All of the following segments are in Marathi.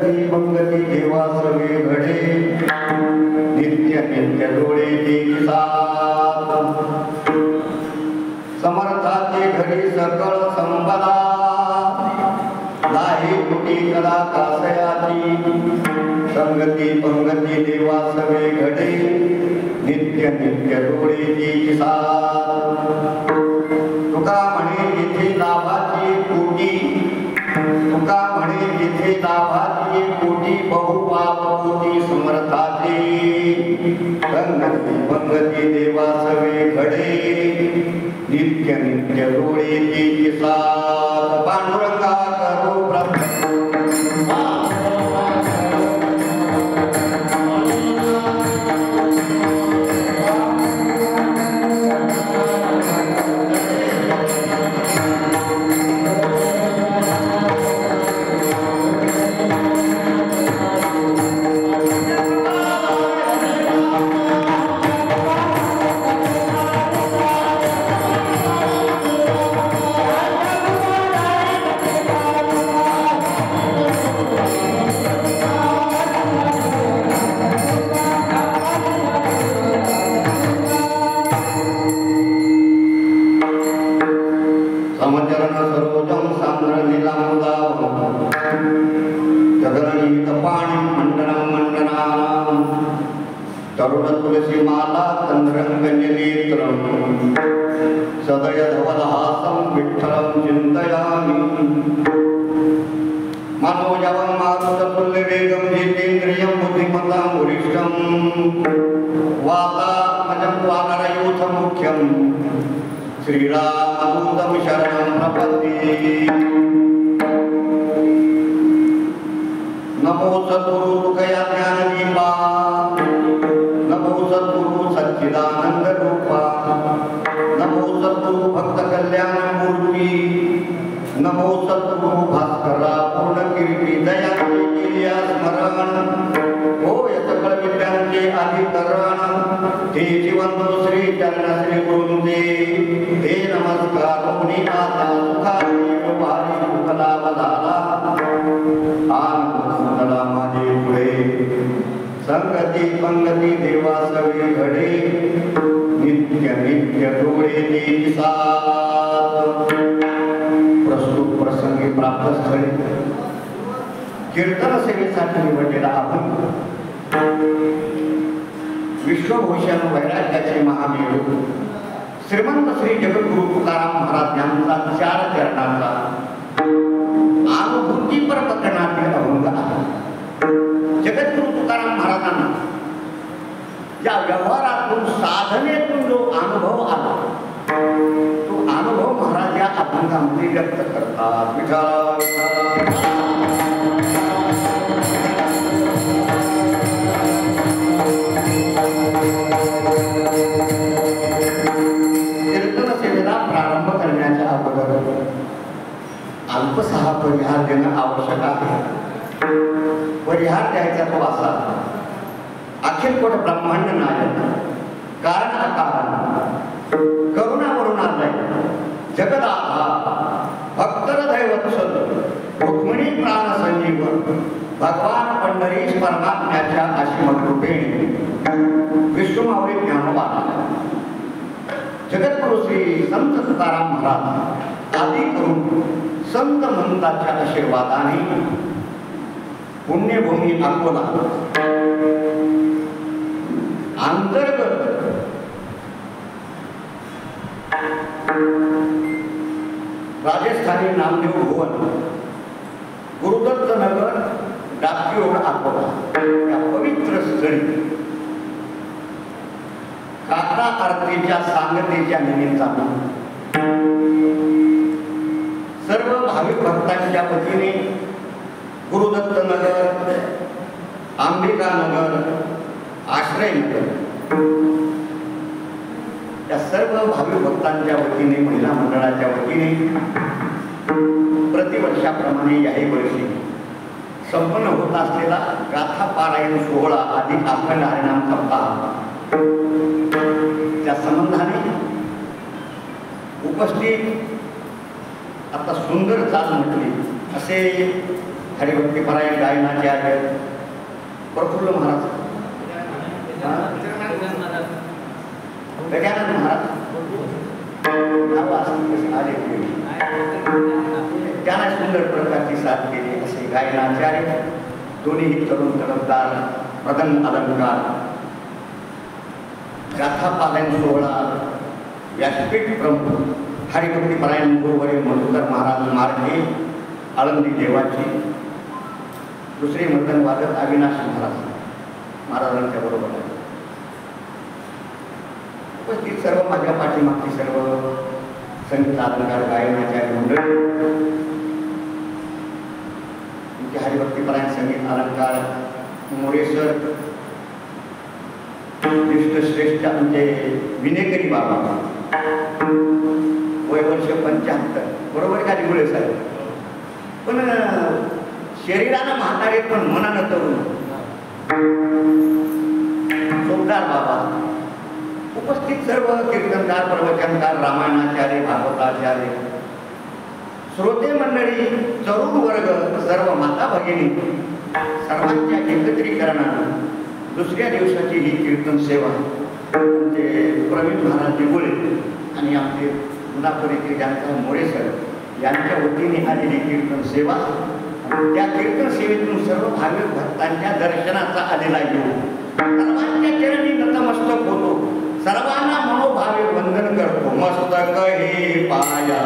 संगती पंगती देवा सर्वे घडे नित्य नित्य डोळे देवी साथ समर्थाचे घरी सकळ संपदा नाही कुटी कला कासयाची संगती पंगती देवा सर्वे घडे नित्य नित्य डोळे देवी साथ तुका म्हणे जिथे लाभाची कोटी तुका म्हणे जिथे लाभाची कोटी बहुपाप कोटी समर्थाचे संगती पंगती देवा सर्वे घडे नित्य नित्य डोळे देवी साथ पांडुरंगा करो तरुण तुलसी माला चंद्रंगनेत्रम सदय धवलहासं विठ्ठलं चिन्तयामि मनोजवं मारुततुल्यवेगं जितेन्द्रियं बुद्धिमतां वरिष्ठं वातात्मजं वानरयूथमुख्यं श्रीरामदूतं शरणं प्रपद्ये नमो सद्गुरु तुकया ज्ञानदीपा नमो सद्गुरु सच्चिदानंद रूपा नमो सद्गुरु भक्त कल्याण मूर्ती नमो सद्गुरु भास्करा पूर्ण कीर्ती दया केलिया स्मरण होय सकळ विद्यांचे अधिकरण ते जीवन श्री चरण श्री गुरुंचे हे नमस्कार मुनी आता सुखारी वारी सुखला बधाला आनंद सुखला माझे पुढे संगती पंगती देवा सर्वे घडे नित्य नित्य डोळे देवी साथ प्रस्तुत प्रसंगी प्राप्त स्थळी कीर्तन सेवेसाठी निवडलेला अभंग विश्वभूषण वैराग्याचे महामेरू श्रीमंत श्री जगद्गुरु तुकाराम महाराज यांचा 4 चरणांचा अनुभूतीपर प्रकरणातील अभंग आहे. जगद्गुरु तुकाराम महाराजांना या व्यवहारातून साधनेतून जो अनुभव आला तो अनुभव महाराज या अभंगामध्ये व्यक्त करतात. कीर्तन सेवेला प्रारंभ करण्याच्या अगोदर अल्पसहा परिहार देणं आवश्यक आहे. परिहार द्यायचा तो असा अखिल कोट ब्रह्मांड नायक कारण अकारण करुणा वरुणालय जगदाधार भक्तर दैवत्सल रुक्मिणी प्राण संजीव भगवान पंढरीश परमात्म्याच्या असीम कृपेने विष्णुमावळी ज्ञानोबा जगद्गुरु श्री संत तुकाराम महाराज आदी करून संत महंताच्या आशीर्वादाने पुण्यभूमी अकोला अंतर्गत राजस्थानी नामदेव भुवन गुरुदत्त नगर डाकी रोड अकोला या पवित्र स्थळी काका आरतीच्या सांगतेच्या निमित्तानं सर्व भाविक भक्तांच्या वतीने गुरुदत्त नगर अंबिका नगर आश्रय नगर या सर्व भाविक भक्तांच्या वतीने महिला मंडळाच्या वतीने प्रतिवर्षाप्रमाणे याही वर्षी संपन्न होत असलेला गाथा पारायण सोहळा अधिक अखंड हरिनाम सप्ताह त्या संबंधाने उपस्थित आता सुंदर चाल म्हटली असे हरिभक्तीपरायण गायनाचार्य प्रफुल्ल महाराज, गजानन महाराज आले, त्यांना सुंदर प्रकारची साथ केली. असे गायनाचार्य दोन्ही तरुण तडफदार, मदन अलंकार, गाथा पारायण सोहळा, व्यासपीठ प्रमुख हरिभक्तीपरायण गुरुवर्य मधुकर महाराज मार्गे आळंदी देवाची, दुसरे मर्दन वादक अविनाश महाराजांच्या बरोबर आहे. उपस्थित सर्व माझ्या पाठीमागची सर्व संगीत अलंकार गायनाचार्य मंडळी, हरिभक्तीपरायण संगीत अलंकार मोरेश्वर श्रेष्ठ आमचे विनेकरी बाबा, वय वर्ष 75, बरोबर का निघुळे साहेब? पण शरीरानं म्हातारे पण मनानं तरुण. सोमदार बाबा, उपस्थित सर्व कीर्तनकार, प्रवचनकार, रामायणाचार्य, भागवताचार्य, श्रोते मंडळी, तरुण वर्ग, सर्व माता भगिनी, सर्वांच्या एकत्रीकरणानं दुसऱ्या दिवसाची ही कीर्तन सेवा म्हणजे प्रवीण महाराज निगुळे आणि आमचे मुनापुरीचे जानकर मोरेसर यांच्या वतीने आलेली कीर्तन सेवा. त्या कीर्तन सेवेतून सर्व भाविक भक्तांच्या दर्शनाचा आलेला योग सर्वांच्या चरणी नतमस्तक होतो. सर्वांना मनोभावे वंदन करतो. मस्तक हे पाया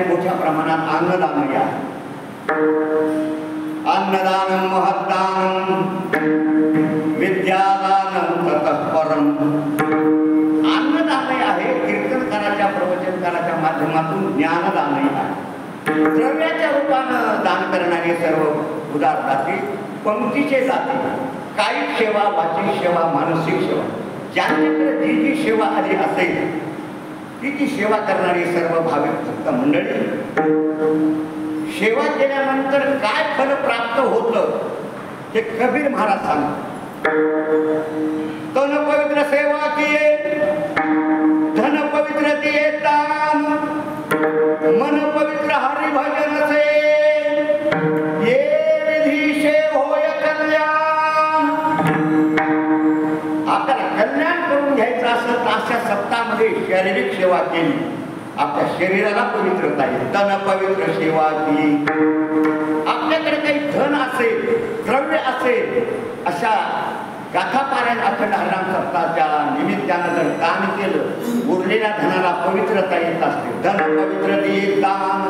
मोठ्या प्रमाणात अन्नदान या अन्नदानं महत्दानं विद्यादानं ततःपरं. अन्नदान आहे कीर्तनकाराच्या, प्रवचनकाराच्या माध्यमातून ज्ञानदानही आहे. द्रव्याच्या रूपानं दान करणारे सर्व उदार जाती, पंक्तीचे जाती, कायिक सेवा, वाचिक सेवा, मानसिक सेवा, ज्यांच्याकडे जी जी सेवा आली असेल ती सेवा करणारी सर्व भाविक भक्त मंडळी, सेवा केल्यानंतर काय फल प्राप्त होतं हे कबीर महाराज सांगतात. तन पवित्र सेवा किये, धन पवित्र दिये दान, मन पवित्र हरि भजन से, ये विधी से होय कल्याण. आपल्याला कल्याण करून घ्यायचं असं अशा सप्ताहामध्ये शारीरिक सेवा केली, आपल्या शरीराला पवित्रता येईल. तन पवित्र सेवा केली. आपल्याकडे काही धन असेल, द्रव्य असेल, अशा गाथा पारायण अखंड हरिनाम सप्ताहाच्या निमित्तानं जर दान केलं, उरलेल्या धनाला पवित्रता येत असते. धन पवित्र दिये दान,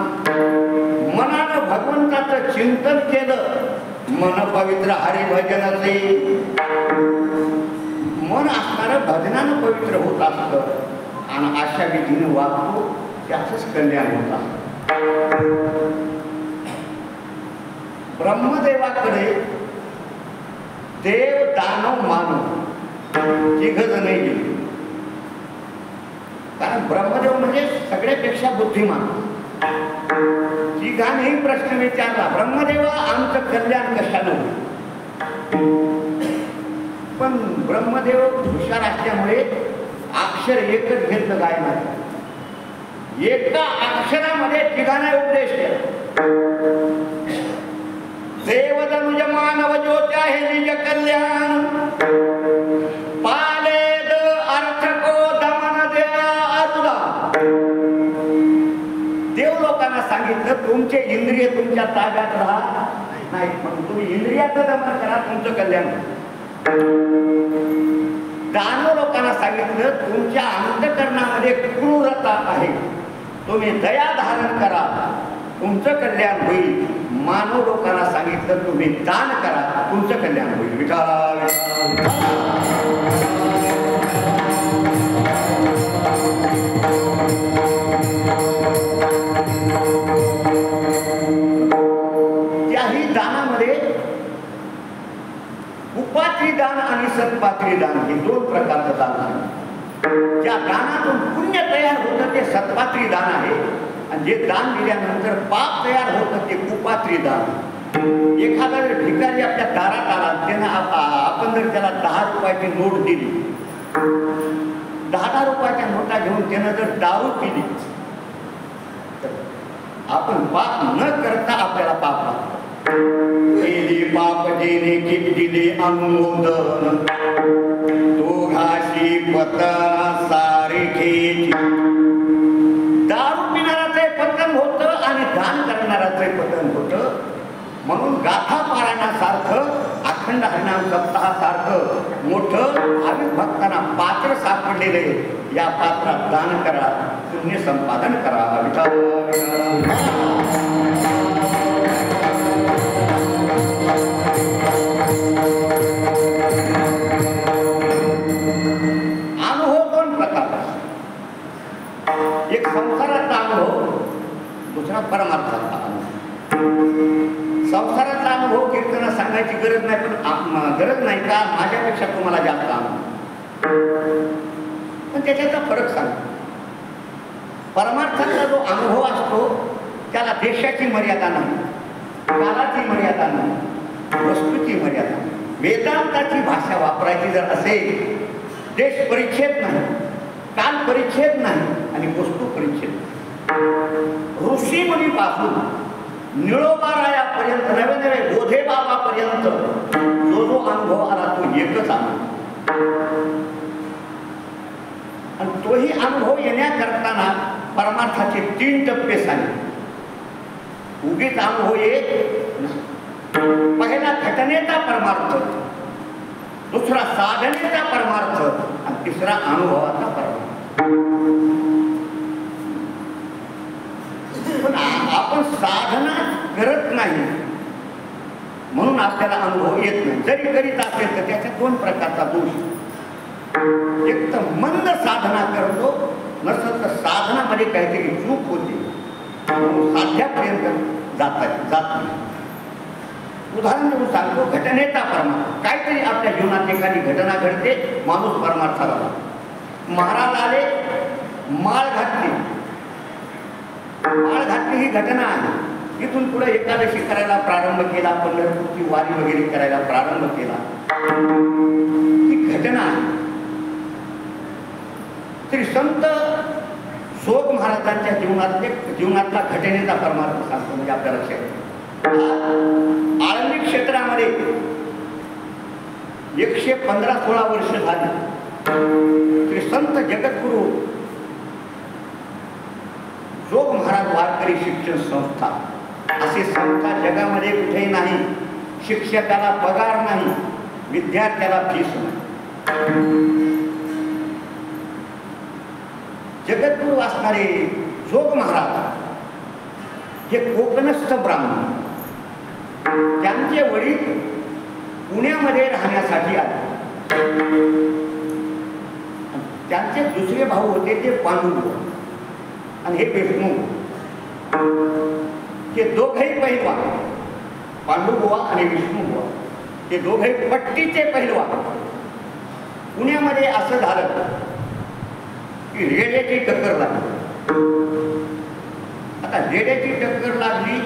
मनानं भगवंताचं चिंतन केलं, मन पवित्र हरिभजनाचे, मन असणारं भजनानं पवित्र होत असतं आणि अशा विधीने वागतो त्याचंच कल्याण होत असतं. ब्रह्मदेवाकडे देव, दानव, मानव तिघ जणही गेले. कारण ब्रह्मदेव म्हणजे सगळ्यापेक्षा बुद्धिमान. तिघांनीही प्रश्न विचारला, ब्रह्मदेवा आमचं कल्याण कशानं होईल? पण ब्रह्मदेव हुशार असल्यामुळे अक्षर एकच घेतलं गायनात, एका अक्षरामध्ये ठिकाणा उपदेश केला. देवदनुज मानव ज्योत्या हे निज कल्याण पालेद अर्थ को दमन द्या अरुला. देव लोकांना सांगितलं तुमचे इंद्रिय तुमच्या ताब्यात राहा नाही, पण तुम्ही इंद्रियाचं दमन करा, तुमचं कल्याण. दानव लोकांना सांगितलं तुमच्या अंतःकरणामध्ये क्रूरता आहे, तुम्ही दया धारण करा, तुमचं कल्याण होईल. मानव लोकांना सांगितलं तुम्ही दान करा, तुमचं कल्याण होईल. विठाला त्याही दानामध्ये कुपात्री दान आणि सत्पात्री दान हे दोन प्रकारचं दान आहे. ज्या दानातून पुण्य तयार होतं ते सत्पात्री दान आहे, आणि जे दान दिल्यानंतर पाप तयार होतं ते कुपात्री दान. एखादा जर भिकारी आपल्या दारात आला, त्यानं आपण जर त्याला 10 रुपयाची नोट दिली, 10 रुपयाच्या नोटा घेऊन त्यानं जर दारू पिली, आपण पाप न करता आपल्याला पाप लागतं. पाप देणे की दिले अनुमोदन दोघाशी पतन सारखे. दारू पिणाराचे पतन होतं आणि दान करणाराचे पतन होतं. म्हणून गाथा पारायणासारखं, अखंड हरिनाम सप्ताहासारखं मोठं भाविक भक्तांना पात्र सापडलेले, या पात्रात दान करा, पुण्य संपादन करा. अनुभव दोन प्रकार, एक संसाराचा अनुभव, दुसरा परमार्थाचा अनुभव. संसाराचा अनुभव कीर्तना सांगायची गरज नाही, पण गरज नाही का माझ्यापेक्षा तुम्हाला जास्त अनुभव, पण त्याच्याचा फरक सांगतो. परमार्थाचा जो अनुभव असतो त्याला देशाची मर्यादा नाही, कालाची मर्यादा नाही, वस्तूची मर्यादा नाही. वेदांताची भाषा वापरायची जर असेल, देश परिच्छेद नाही, काल परिच्छेद नाही आणि वस्तू परिच्छेद. ऋषीमुनीपासून निळोबारायापर्यंत, नवे नवे बोधे बाबापर्यंत जो जो अनुभव आला तो एकच अनुभव, आणि तोही अनुभव येण्याकरताना परमार्थाचे 3 टप्पे सांगितले. उगीच अनुभव येत, पहिला घटनेचा परमार्थ, दुसरा साधनेचा परमार्थ आणि तिसरा अनुभवाचा परमार्थ. पण आपण साधना करत नाही म्हणून आपल्याला अनुभव येत नाही. जरी करीत असेल तर त्याच्या 2 प्रकारचा दोष. एक तर मंद साधना करतो, नसेल तर साधनामध्ये काहीतरी चूक होते, साध्यापर्यंत जात नाही. उदाहरण देऊन सांगतो, घटनेचा परमार्थ. काहीतरी आपल्या जीवनात एखादी घटना घडते, माणूस परमार्थाला जातो. महाराज आले, माळ घातली ही घटना आहे. इथून पुढे एकादशी करायला प्रारंभ केला, पंढरपूरची वारी वगैरे करायला प्रारंभ केला, ही घटना आहे. श्री संत सोग महाराजांच्या जीवनातला घटनेचा परमार्थ सांगतो, म्हणजे आपल्या लक्षात. आळंदी क्षेत्रामध्ये 115-16 वर्ष झाली. श्री संत जगद्गुरु जोग महाराज वारकरी शिक्षण संस्था, अशी संस्था जगामध्ये कुठेही नाही. शिक्षकाला पगार नाही, विद्यार्थ्याला फीस नाही. जगद्गुरु असणारे जोग महाराज हे कोकणस्थ ब्राह्मण. त्यांचे वडील पुण्यामध्ये राहण्यासाठी आले. त्यांचे दुसरे भाऊ होते ते पांडुबुवा आणि हे विष्णू. हे दोघेही पहिलवान, पांडुबुवा आणि विष्णुबुवा, ते दोघेही पट्टीचे पहिलवान. पुण्यामध्ये असं झालं की रेड्याची टक्कर लागली. आता रेड्याची टक्कर लागली,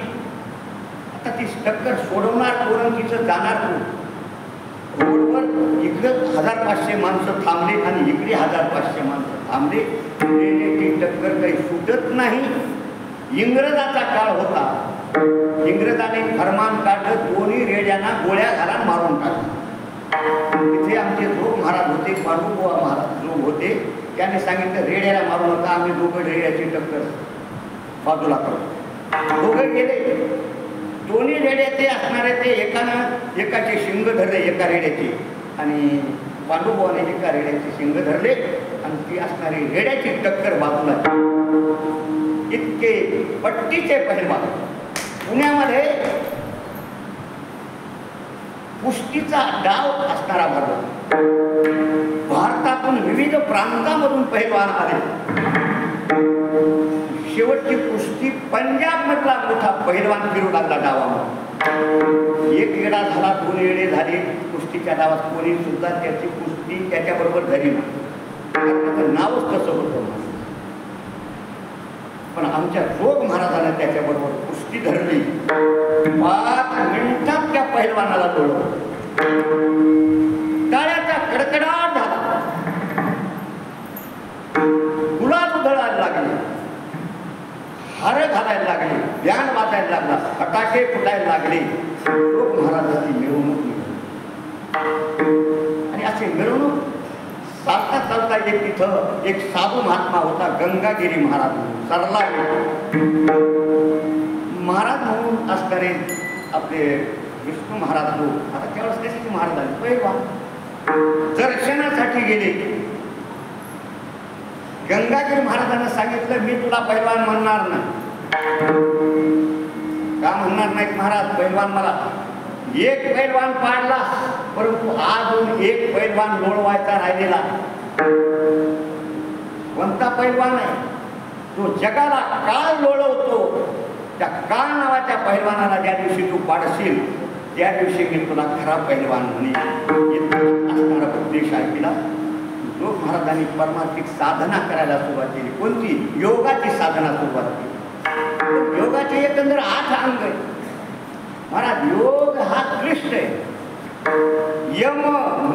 आता ती टक्कर सोडवणार कोण, तिचं जाणार कोण? रोडवर इकडं 1500 माणसं थांबले आणि इकडे 1500 माणसं थांबले. रेड्याची टक्कर काही सुटत नाही. इंग्रजाचा काळ होता. इंग्रजाने फरमान काढलं, दोन्ही रेड्यांना गोळ्या घालून मारून टाकलं. तिथे आमचे जोग महाराज होते, पांडुबुवा महाराज जोग होते. त्याने सांगितलं रेड्याला मारू नका, आम्ही दोघं रेड्याची टक्कर बाजूला करू. दोघं गेले. दोन्ही रेड्याचे असणारे ते एकाचे शिंग धरले, एका रेड्याचे, आणि पांडुबुवाने एका रेड्याचे शिंग धरले आणि ती असणारी रेड्याची टक्कर बाजूला. इतके पट्टीचे पहिलवान पुण्यामध्ये कुस्तीचा डाव असणारा भरला. भारतातून विविध प्रांतामधून पहिलवान आले. शेवटची कुस्ती पंजाब मधला मोठा पहिलवान फिरू लागला डावामध्ये. एक येडा झाला, 2 येडे झाले. कुस्तीच्या डावात कोणी सुद्धा त्याची कुस्ती त्याच्याबरोबर धरी नाही. नावच तसं होतं. पण आमच्या जोग महाराजांना त्याच्याबरोबर कुस्ती धरली. 5 मिनिटात त्या पहिलवानाला तोडलं. टाळ्याचा कडकडाट झाला. गुलाल उधळायला लागले, हार घालायला लागले, बँड वाजायला लागला, फटाके फुटायला लागले. जोग महाराजांची मिरवणूक निघाली. आणि असे मिरवणूक चालता चालता तिथं एक साधू महात्मा होता, गंगागिरी महाराज सरला महाराज म्हणून असणारे आपले विष्णू महाराज लोक. आता त्यावेळेस कशाचे महाराज आले? पहिलवान दर्शनासाठी गेले. गंगागिरी महाराजांना सांगितलं, मी तुला पहिलवान म्हणणार नाही. का म्हणणार नाहीत महाराज? पहिलवान मला एक पैलवान पाडला, परंतु अजून एक पैलवान लोळवायचा राहिलेला. कोणता पैलवान आहे? तो जगाला काळ लोळवतो. त्या काळ नावाच्या पैलवानाला ज्या दिवशी तू पाडशील त्या दिवशी मी तुला खरा पैलवान म्हणेन. असणारा उपदेश ऐकला. जोग महाराजांनी परमार्थिक साधना करायला सुरुवात केली. कोणती? योगाची साधना सुरुवात केली. योगाचे एकंदर 8 अंग आहेत महाराज. योग हा क्लिष्ट आहे. यम,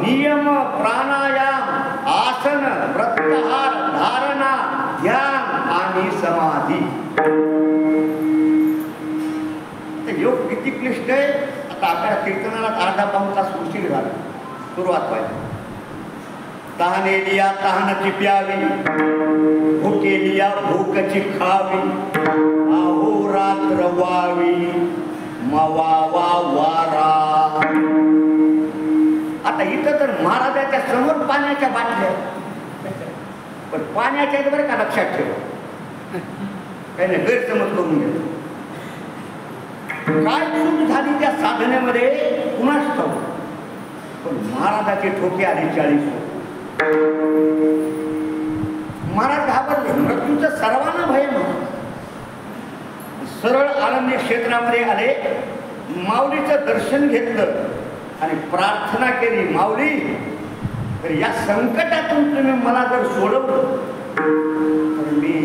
नियम, प्राणायाम, आसन, प्रत्याहार, धारणा, ध्यान आणि समाधी. योग किती क्लिष्ट आहे. आता आपल्या कीर्तनाला अर्धा पाऊण तास उशीर झाला. सुरुवात व्हायची. तहाने लिया तहानची प्यावी, भूके लिया भूकची खावी, अहोरात्र वावी मवावा वारा. आता इथं तर महाराजाच्या समोर पाण्याच्या बाटल्या, पण पाण्याच्या बरं का, लक्षात ठेव. काही नाही, गैरसमज करून घ्या. काय चूक झाली त्या साधनेमध्ये कुणाच ठाऊक, पण महाराजाचे ठोके आले 40. महाराज घाबरले. मृत्यूचं सर्वांना भय नव्हतं. सरळ आनंदी क्षेत्रामध्ये आले, माऊलीचं दर्शन घेतलं आणि प्रार्थना केली, माऊली तर या संकटातून तुम्ही मला जर सोडवलं तर मी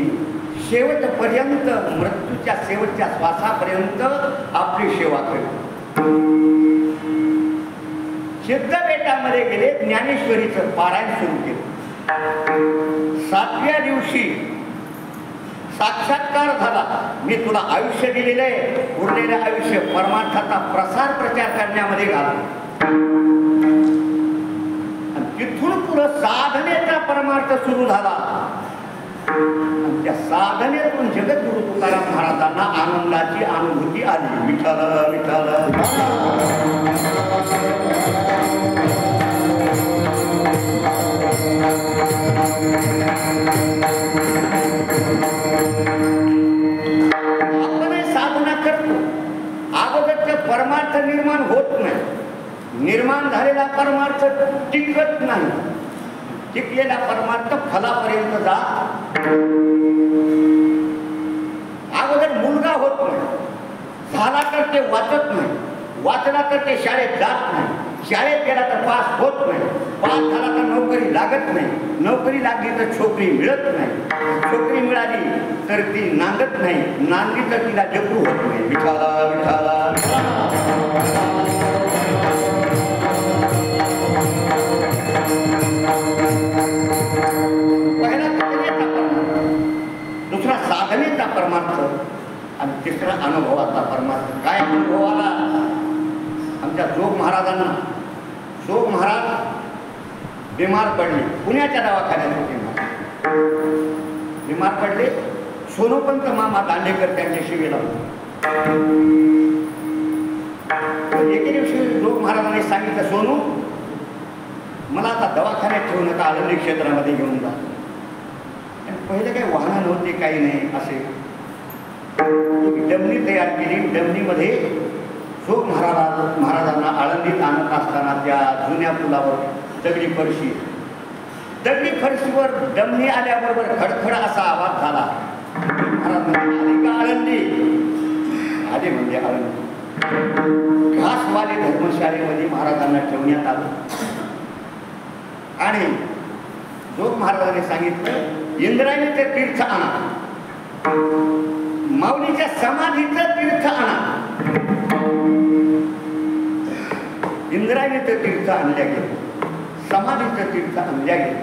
शेवटपर्यंत, मृत्यूच्या शेवटच्या श्वासापर्यंत आपली सेवा करेन. सिद्धबेटामध्ये गेले, ज्ञानेश्वरीचं पारायण सुरू केलं. 7व्या दिवशी साक्षात्कार झाला. मी तुला आयुष्य दिलेलं आहे, उरलेलं आयुष्य परमार्थाचा प्रसार प्रचार करण्यामध्ये घाला. तिथून पुढं साधनेचा परमार्थ सुरू झाला. त्या साधनेतून जगद्गुरु तुकाराम महाराजांना आनंदाची अनुभूती आली. विठ्ठल विठ्ठल. आपण साधना करतो, अगोदरचं परमार्थ निर्माण होत नाही. निर्माण झालेला परमार्थ टिकत नाही. टिकलेला परमार्थ फलापर्यंत जा. अगोदर मुलगा होत नाही, झाला तर ते वाचत नाही, वाचला तर ते शाळेत जात नाही, शाळेत गेला तर पास होत नाही, पास झाला तर नोकरी लागत नाही, नोकरी लागली तर छोकरी मिळत नाही, छोकरी मिळाली तर ती नांदत नाही, नांदली तर तिला जपू होत नाही. विठाला विठाला. आणि तिसरा अनुभवाचा परमार्थ. काय अनुभव आला आमच्या जोग महाराजांना? जोग महाराज बिमार पडले, पुण्याच्या दवाखान्यात होते. बिमार पडले. सोनोपंत मामा दांडेकर त्यांच्याशी गेला होता. एके दिवशी जोग महाराजांनी सांगितलं, सोनू मला आता दवाखान्यात ठेवू नका, आळंदी क्षेत्रामध्ये घेऊन जा. पहिले काही वाहनं नव्हते, काही नाही. असे डमणी तयार केली. डमणीमध्ये जोग महाराजांना आळंदीत आणत असताना त्या जुन्या पुलावर दगडी फरशी, दगडी फरशीवर डमणी आल्याबरोबर खडखड असा आवाज झाला. महाराजांना आली का आळंदी? आले म्हणजे आळंदी. घासवाले धर्मशाळेमध्ये महाराजांना ठेवण्यात आलं आणि जोग महाराजांनी सांगितलं, इंद्रायणीचं तीर्थ आणा, माऊलीच्या समाधीचं तीर्थ आणा. इंद्रायणीचं तीर्थ आणल्या गेलं, समाधीचं तीर्थ आणल्या गेलं,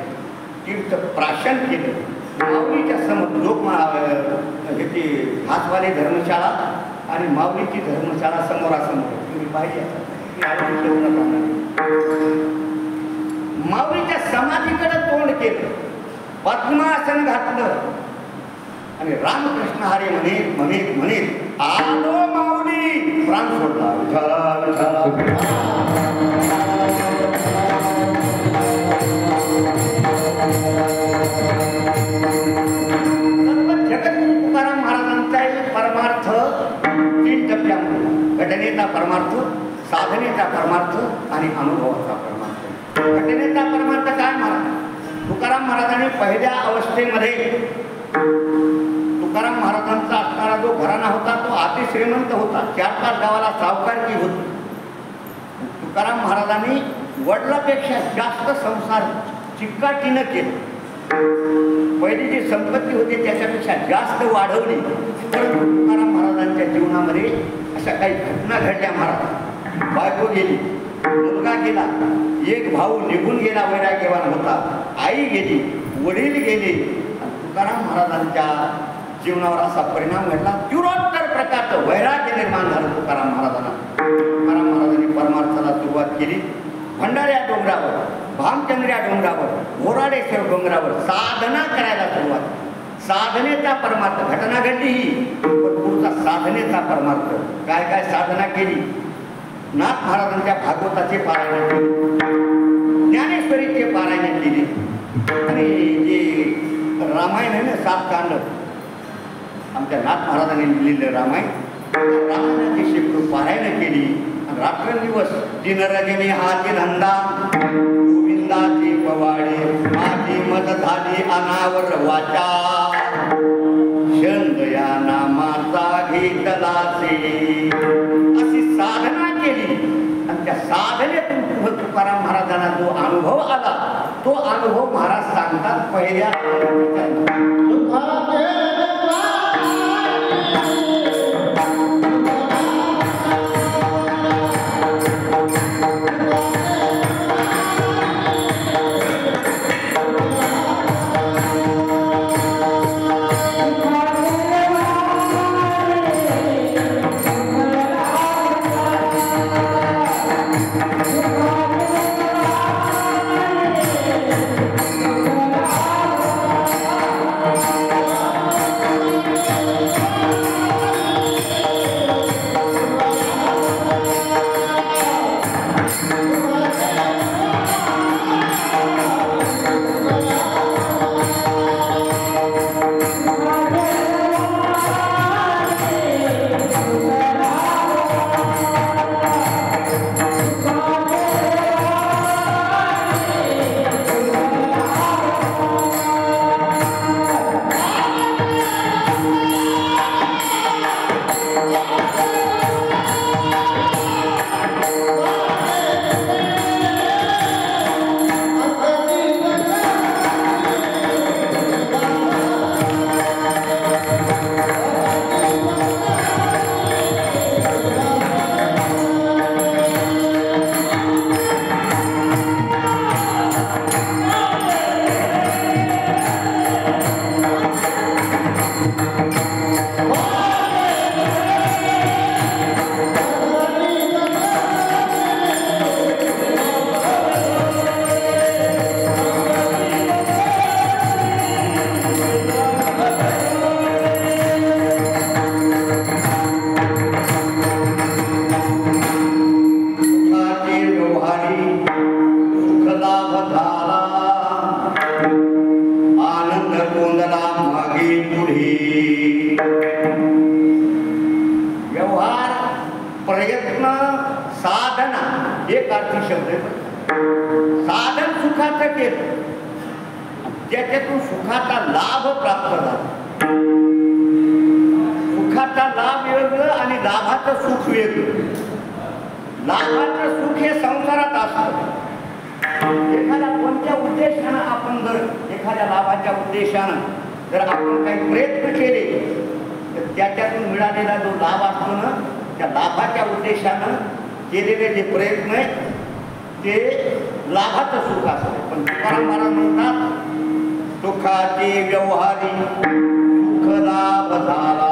तीर्थ प्राशन केलं. माऊलीच्या समोर जोग ह्याची घासवाले धर्मशाळा आणि माऊलीची धर्मशाळा समोरासमोर. तुम्ही पाहिजे माऊलीच्या समाधीकडे तोंड केलं, पद्मासन घातलं आणि रामकृष्ण हरी म्हणे आलो माऊली, प्राण सोडला. जगद्गुरु तुकाराम महाराजांचा परमार्थ 3 टप्प्यामध्ये: घटनेचा परमार्थ, साधनेचा परमार्थ आणि अनुभवाचा परमार्थ. घटनेचा परमार्थ काय महाराज? तुकाराम महाराजांनी पहिल्या अवस्थेमध्ये तुकाराम महाराजांचा असणारा जो घराणा होता तो अति श्रीमंत होता. 4-5 गावाला सावकारकी होती. तुकाराम महाराजांनी वडिलापेक्षा जास्त संसार चिकाटीनं केलं. पहिली जी संपत्ती होती त्याच्यापेक्षा जास्त वाढवली. परंतु तुकाराम महाराजांच्या जीवनामध्ये अशा काही घटना घडल्या. महाराज बायको गेली, मुलगा गेला, एक भाऊ निघून गेला, वैराग्यवान होता, आई गेली, वडील गेले. तुकाराम महाराजांच्या जीवनावर असा परिणाम घडला. तीव्रोत्तर प्रकारचं वैराग्य निर्माण झालं तुकाराम महाराजांना. तुकाराम महाराजांनी परमार्थाला सुरुवात केली. भंडाऱ्या डोंगरावर, भामचंद्र्या डोंगरावर, घोराडेश्वर डोंगरावर साधना करायला सुरुवात. साधनेचा परमार्थ. घटना घडली ही, पण पुढचा साधनेचा परमार्थ. काय काय साधना केली? नाथ महाराजांच्या भागवताचे पारायण केले, ज्ञानेश्वरीचे पारायण केले आणि जे रामायण आहे ना 7 कांड, आमच्या नाथ महाराजांनी लिहिलेलं रामायण, रामायणाची शेकडो पारायण केली. रात्रंदिवस दिनरजनी हाती धंदा, गोविंदाची पवाडे माझी मत झाली अनावर वाचा, छंद या नामाचा घेतलासे. अशी साधना केली आणि त्या साधनेतून तुकाराम महाराजांना जो अनुभव आला तो अनुभव महाराज सांगतात पहिल्या मागे पुढे. व्यवहार, प्रयत्न, साधना एक अर्थी शब्द आहे. साधन सुखाचं केलं, त्याच्यातून सुखाचा लाभ प्राप्त झाला. सुखाचा लाभ वेगळं आणि लाभाचं सुख वेगळं. लाभाचं सुख हे संसारात असतं. एखाद्या कोणत्या उद्देशानं आपण जर एखाद्या लाभाच्या उद्देशानं जर आपण काही प्रयत्न केले तर त्याच्यातून मिळालेला जो लाभ असतो ना, त्या लाभाच्या उद्देशानं केलेले जे प्रयत्न आहेत ते लाभाचं सुख असतं. पण तुकाराम महाराज म्हणतात सुखाचे व्यवहारी सुख लाभ झाला.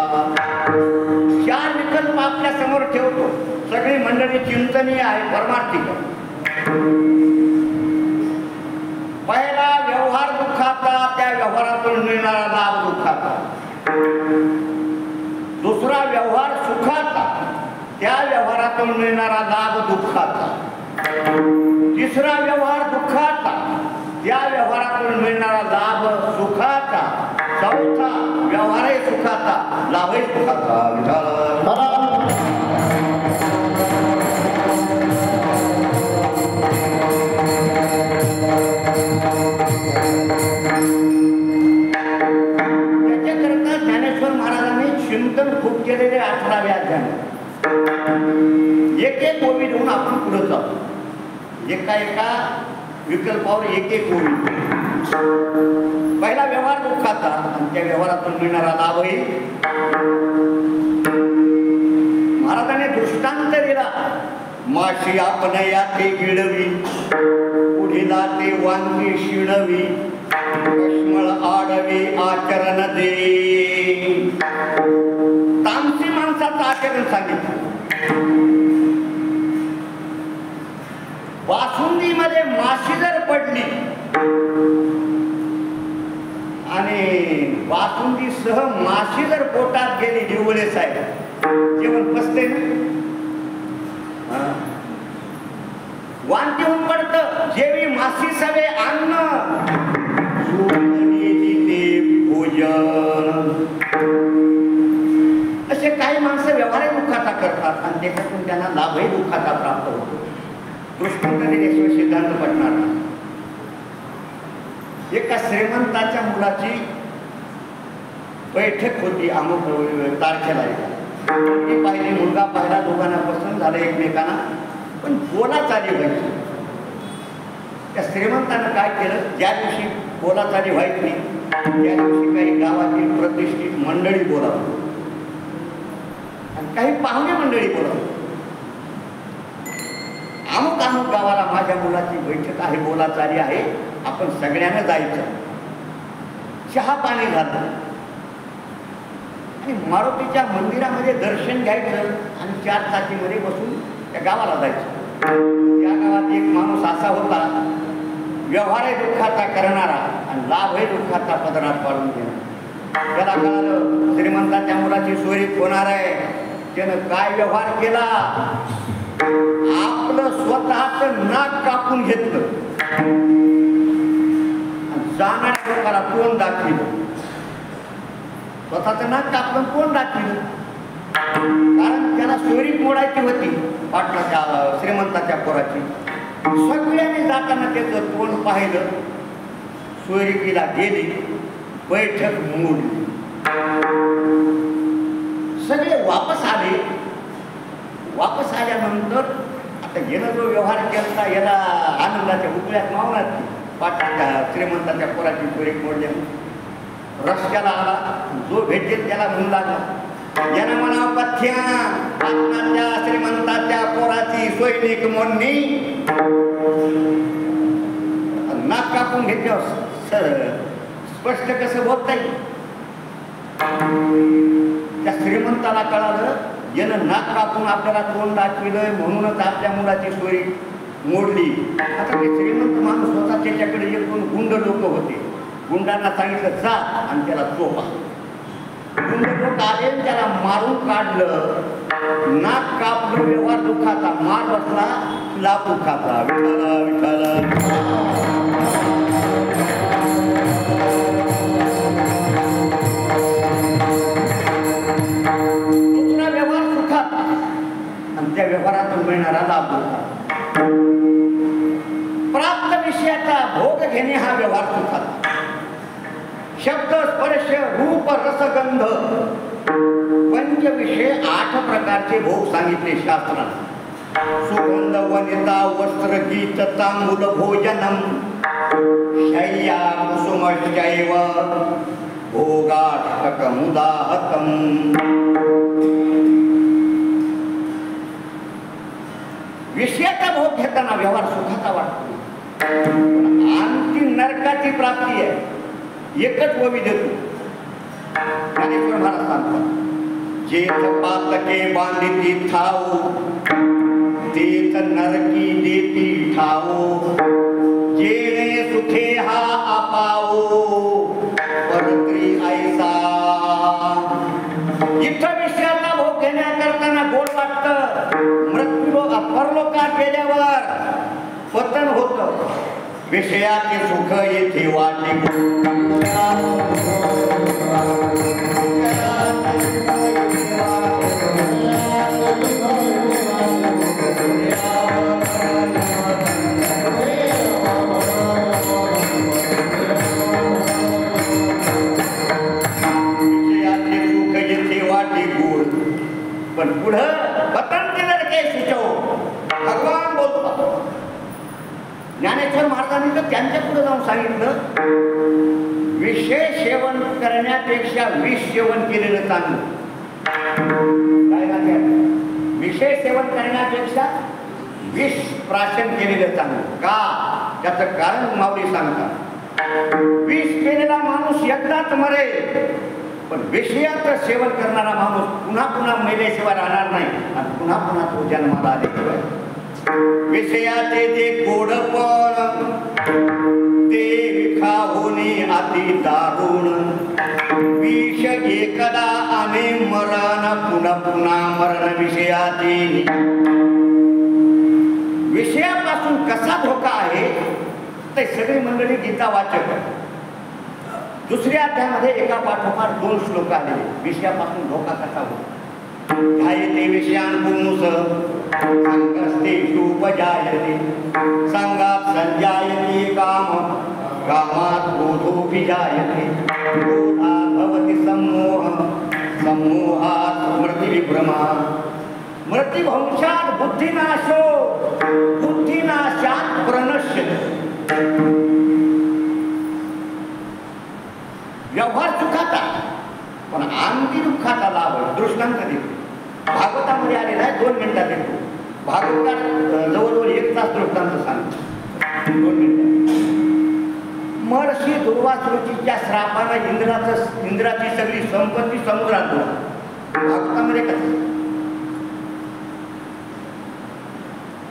चार विकल्प आपल्या समोर ठेवतो. सगळी मंडळी चिंतनीय आहे, परमार्थिक. पहिला व्यवहार दुःखाचा, त्या व्यवहारातून मिळणारा लाभ दुःखाचा. दुसरा व्यवहार सुखाचा, त्या व्यवहारातून मिळणारा लाभ दुःखाचा. तिसरा व्यवहार दुःखाचा, त्या व्यवहारातून मिळणारा लाभ सुखाचा. चौथा व्यवहारही सुखाचा, लाभही सुखाचा. त्याच्याकरता ज्ञानेश्वर महाराजांनी चिंतन खूप केलेले 18व्या अध्यायात. एक एक ओवी घेऊन आपण पुढे जातो. एका एका विकल्पावर एक एक ओवी. पहिला व्यवहार दुःखाचा आणि त्या व्यवहारातून मिळणारा लाभही. महाराजांनी दृष्टांत दिला. माशी आपण याते गिळवी, पुढीला ते वांगी शिणवी, कश्मळ आडवी आचरण दे. तामसी माणसाचं आचरण सांगितलं. बासुंदीमध्ये माशी जर पडली आणि बासुंदी सह माशी जर पोटात गेली, निवळे साहेब जेवण पचते ना. वांती होऊन पडतं. जेवी माशी सवे अन्न भोजन. असे काही माणसं व्यवहारही दुःखाचा करतात आणि त्याच्यातून त्यांना लाभही दुःखाचा प्राप्त होतो. दृष्टांताने सिद्धांत पटणार. एका श्रीमंताच्या मुलाची बैठक होती अमुक तारखेला. पाहिली, मुलगा पाहिला, दोघांना पसंत झालं एकमेकांना, पण बोलाचाली व्हायची. त्या श्रीमंतानं काय केलं, ज्या दिवशी बोलाचाली व्हायची त्या दिवशी काही गावातील प्रतिष्ठित मंडळी बोलावली आणि काही पाहुणे मंडळी बोलावली. अमुक अमुक गावाला माझ्या मुलाची बैठक आहे, बोलाचाली आहे, आपण सगळ्यांना जायचं. चहा पाणी झालं आणि मारुतीच्या मंदिरामध्ये दर्शन घ्यायचं आणि 4 चाकीमध्ये बसून त्या गावाला जायचं. त्या गावात एक माणूस असा होता, व्यवहारही दुःखाचा करणारा आणि लाभही दुःखाचा पदरात पाडून देणार. त्याला कळालं श्रीमंताच्या मुलाची सोयरीक होणार आहे. त्यानं काय व्यवहार केला, आपलं स्वतःच नाक कापून घेतलं आणि जाणाऱ्या लोकांना तोंड दाखविलं. स्वतःच नाक कापून तोंड दाखविलं, कारण त्याला सोयरीक मोडायची होती पाटलाच्या श्रीमंताच्या पोराची. सगळ्यांनी जाताना त्याचं तोंड पाहिलं, सोयरीकीला गेली, बैठक मोडली. सगळे वापस आले. वापस आल्यानंतर आता यानं जो व्यवहार केला याला आनंदाच्या उकळ्यात मावणार. पाटलाच्या श्रीमंताच्या पोराची सोयरीक मोडल्या. रस्त्याला आला, जो भेटेल त्याला म्हणू लागला, यानं म्हणा पथ्या पाटलाच्या श्रीमंताच्या पोराची सोयरीक मोडणी. नाक कापून घेतल्यावर स्पष्ट कसं बोलता येईल. त्या श्रीमंताला कळालं यानं नाक कापून आपल्याला तोंड दाखविलंय म्हणूनच आपल्या मुलाची सोयरी मोडली. आता ते श्रीमंत माणूस होता, त्याच्याकडे 1-2 गुंड लोक होते. गुंडांना सांगितलं जा आणि त्याला चोपा. गुंड लोक आले, त्याला मारून काढलं, नाक कापलं. व्यवहार दुःखाचा, मार बसला, लाभ दुःखाचा. विठाला विठाला. घेणे हा व्यवहार सुखाचा. शब्द स्पर्श रूप रसगंध पंचविषय 8 प्रकारचे भोग सांगितले शास्त्रात. सुगंध वनिता वस्त्र गीत तांबूल भोजनम शय्या कुसुमश्चैव भोगाष्टकमुदाहतम. विषयाचा भोग घेताना व्यवहार सुखाचा वाटतो, अंतिम नरकाची प्राप्ती आहे. एकच ववी देतो. ज्ञानेश्वर महाराज सांगतात, जेथ पातके बांधिती ठाऊ तेथ नरकी देती ठाऊ. जेणे सुखे हा आपाओ परत्री ऐसा. इथं विषयाचा भोग घेण्याकरताना गोड वाटतं, मृत्यू परलोकात गेल्यावर पतन होतं. विषयाचे सुख येथे वाटे. पण पुढं पतंग काय सुचव भगवान बोलतो. ज्ञानेश्वर महाराजांनी तर त्यांच्या पुढे जाऊन सांगितलं, विषय सेवन करण्यापेक्षा विष सेवन केलेलं चांगलं. काय विषय सेवन करण्यापेक्षा विष प्राशन केलेलं चांगलं. का? त्याचं कारण माऊली सांगतात, विष केलेला माणूस एकदाच मरेल, पण विषयाचं सेवन करणारा माणूस पुन्हा पुन्हा मेल्याशिवाय राहणार नाही आणि पुन्हा पुन्हा तो जन्माला आल्याशिवाय. विषयाचे ते गोडपण ते विखा होणे अति दारुण. विष एकदा आणि मरण पुन्हा पुन्हा मरण विषयाचे. विषयापासून कसा धोका आहे ते सगळी मंडळी गीता वाचक. दुसऱ्या अध्यायामध्ये एका पाठोपाठ 2 श्लोक आलेले. विषयापासून धोका कसा होतो. ध्यायते विषयान पुंस संगस्तेषु उपजायते. संगात संजायते काम कामात क्रोधोऽपि जायते. क्रोधात् भवति सम्मोह सम्मोहात् स्मृतिविभ्रमा. स्मृतिभ्रंशात् बुद्धिनाशो बुद्धिनाशात् प्रणश्यते. व्यवहार सुखाचा पण अंती दुःखाचा लाभ दृष्टांत देतो. भागवतामध्ये आलेला आहे, 2 मिनिटात देतो. भागवतात जवळजवळ 1 तास दृष्टांत सांगतो. 2 मिनिटात. महर्षी दुर्वासुरूच्या श्रापाने इंद्राची सगळी संपत्ती समुद्रात बुडली. भागवतामध्ये कसं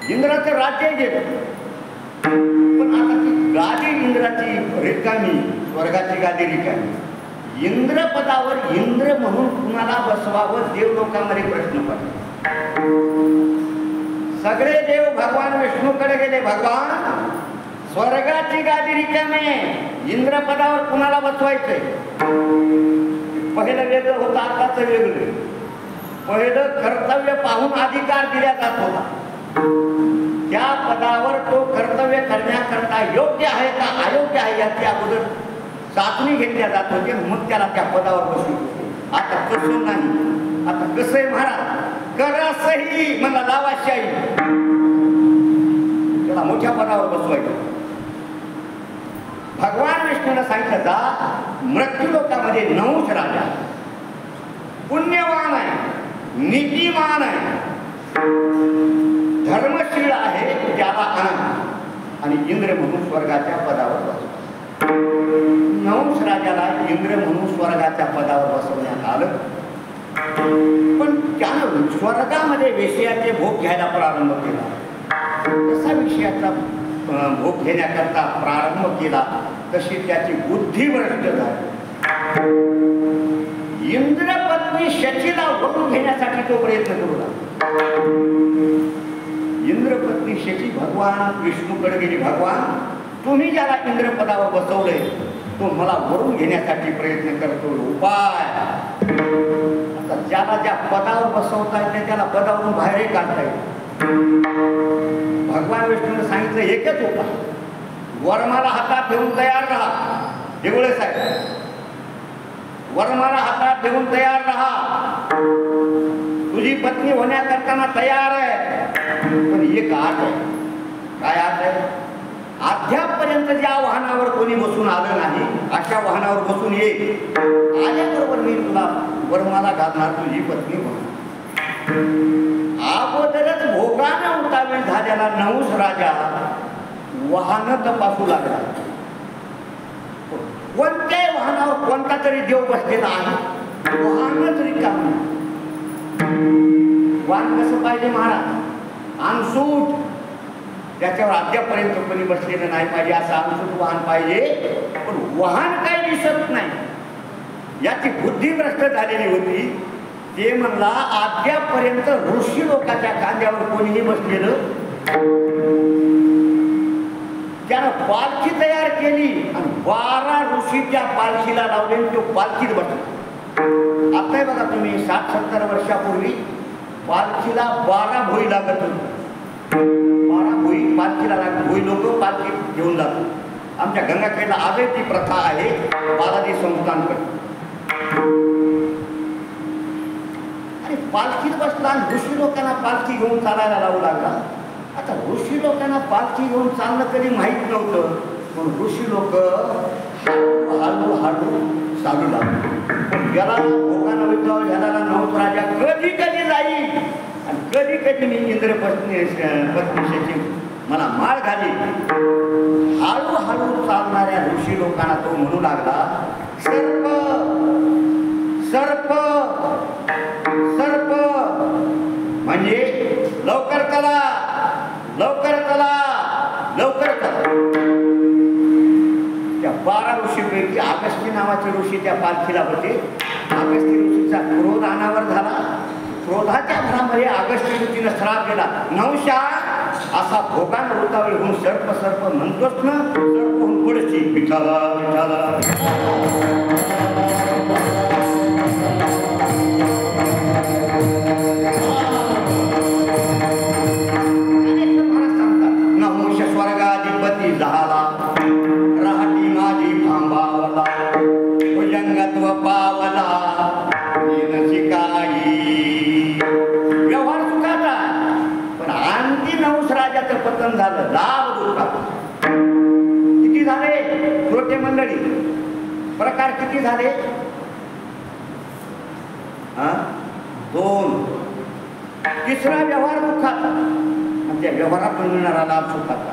इंद्राचं राज्य गेलं, पण आता ती गादी इंद्राची रिकामी, स्वर्गाची गादी रिकामी. इंद्रपदावर इंद्र म्हणून कुणाला बसवावं देव लोकांमध्ये प्रश्न पडला. सगळे देव भगवान विष्णूकडे गेले, भगवान स्वर्गाची गादी रिकामी, इंद्रपदावर कुणाला बसवायचंय. पहिलं वेगळं होतं, आताच वेगळं. पहिलं कर्तव्य पाहून अधिकार दिला जात होता. त्या पदावर तो कर्तव्य करण्याकरता योग्य आहे का अयोग्य आहे याची अगोदर चाचणी घेतल्या जात होती, मग त्याला त्या पदावर बसवतो. आता तसं नाही. आता कसं आहे महाराज, करा सही मला लावा शाही, त्याला मोठ्या पदावर बसवायचं. भगवान विष्णूला सांगितलं जा, मृत्यू लोकामध्ये 9 राजा, पुण्यवान आहे, नीतिमान आहे, धर्मशील आहे, त्याला आण आणि इंद्र म्हणून स्वर्गाच्या पदावर बसवा. 9 राजाला इंद्र म्हणून स्वर्गाच्या पदावर बसवण्यात आलं. पण त्यानं स्वर्गामध्ये विषयाचे भोग घ्यायला प्रारंभ केला. कसा विषयाचा भोग घेण्याकरता प्रारंभ केला तशी त्याची बुद्धी भ्रष्ट झाली. इंद्रपत्नी शचीला वरून घेण्यासाठी तो प्रयत्न करू लागला. इंद्रपत्नी शची भगवान विष्णूकडे गेली, भगवान तुम्ही ज्याला इंद्रपदावर बसवलंय तो मला वरून घेण्यासाठी प्रयत्न करतो, उपाय. आता ज्याला ज्या पदावर बसवता येते त्याला पदावरून बाहेरही काढता येईल. भगवान विष्णूने सांगितलं एकच उपाय, वरमाला हातात ठेवून तयार राहा. देवळे साहेब, वरमाला हातात ठेवून तयार राहा. तुझी पत्नी होण्याकरताना तयार आहे, पण एक आठ आहे. काय आठ आहे? अद्यापर्यंत ज्या वाहनावर कोणी बसून आलं नाही अशा वाहनावर बसून ये. आल्याबरोबर मी तुला वरमाला घालणार, तुझी पत्नी म्हणून. अगोदरच भोगानं उतावील झालेला नहुष राजा वाहन तपासू लागला. कोणत्याही वाहनावर कोणता तरी देव बसलेला आहे, वाहनच रिकाम. वाहन कसं पाहिजे महाराज? अनसूट, त्याच्यावर अद्यापर्यंत कोणी बसलेलं नाही पाहिजे असं अनसूट वाहन पाहिजे. पण वाहन काही दिसत नाही, याची बुद्धी भ्रष्ट झालेली होती. ते म्हणला अद्यापर्यंत ऋषी लोकांच्या खांद्यावर कोणीही बसलेलं. त्यानं पालखी तयार केली आणि 12 ऋषी त्या पालखीला लावले, तो पालखीत बसला. आता बघा तुम्ही, 60-70 वर्षापूर्वी पालखीला 12 भोई लागत होते. 12 भोई पालखीला लागत. भोई लोक पालखी घेऊन जातात. आमच्या गंगाखेडला आजही ती प्रथा आहे, बालाजी संस्थानकडे. आणि पालखीत बसला आणि ऋषी लोकांना पालखी घेऊन चालायला लावू लागला. आता ऋषी लोकांना पालखी घेऊन चालणं कधी माहीत नव्हतं, पण ऋषी लोक हळूहळू चालू लागले. पण ज्याला भोगानं विचार झाला नव्हत राजा कधी कधी जाईल आणि कधी कधी मी इंद्र पत्नीशी मला माळ घाली. हळूहळू चालणाऱ्या ऋषी लोकांना तो म्हणू लागला, सर्प सर्प सर्प, म्हणजे लवकर चला, लवकर चला, लवकर चला. त्या 12 ऋषीपैकी अगस्त्य नावाचे ऋषी त्या पालखीला होते. अगस्त्य ऋषीचा क्रोध अनावर झाला. क्रोधाच्या भरामध्ये अगस्त्य ऋषीनं श्राप दिला, नहुषा असा भोगान वृत्तावळी होऊन सर्प सर्प म्हणतोच ना, सर्प होऊन पुढची विठाला विठाला. स्वर्गाधिपती झाला, राहटी माझी भांबावला, भुजंगत्व पावला, काही व्यवहार सुखाचा. पण आणखी नहुष राजाचं पतन झालं, लाभ दुःखाचा. किती झाले श्रोते मंडळी? प्रकार किती झाले? 2. तिसरा व्यवहार दुःखाचा, त्या व्यवहारात मिळणारा लाभ सुखाचा.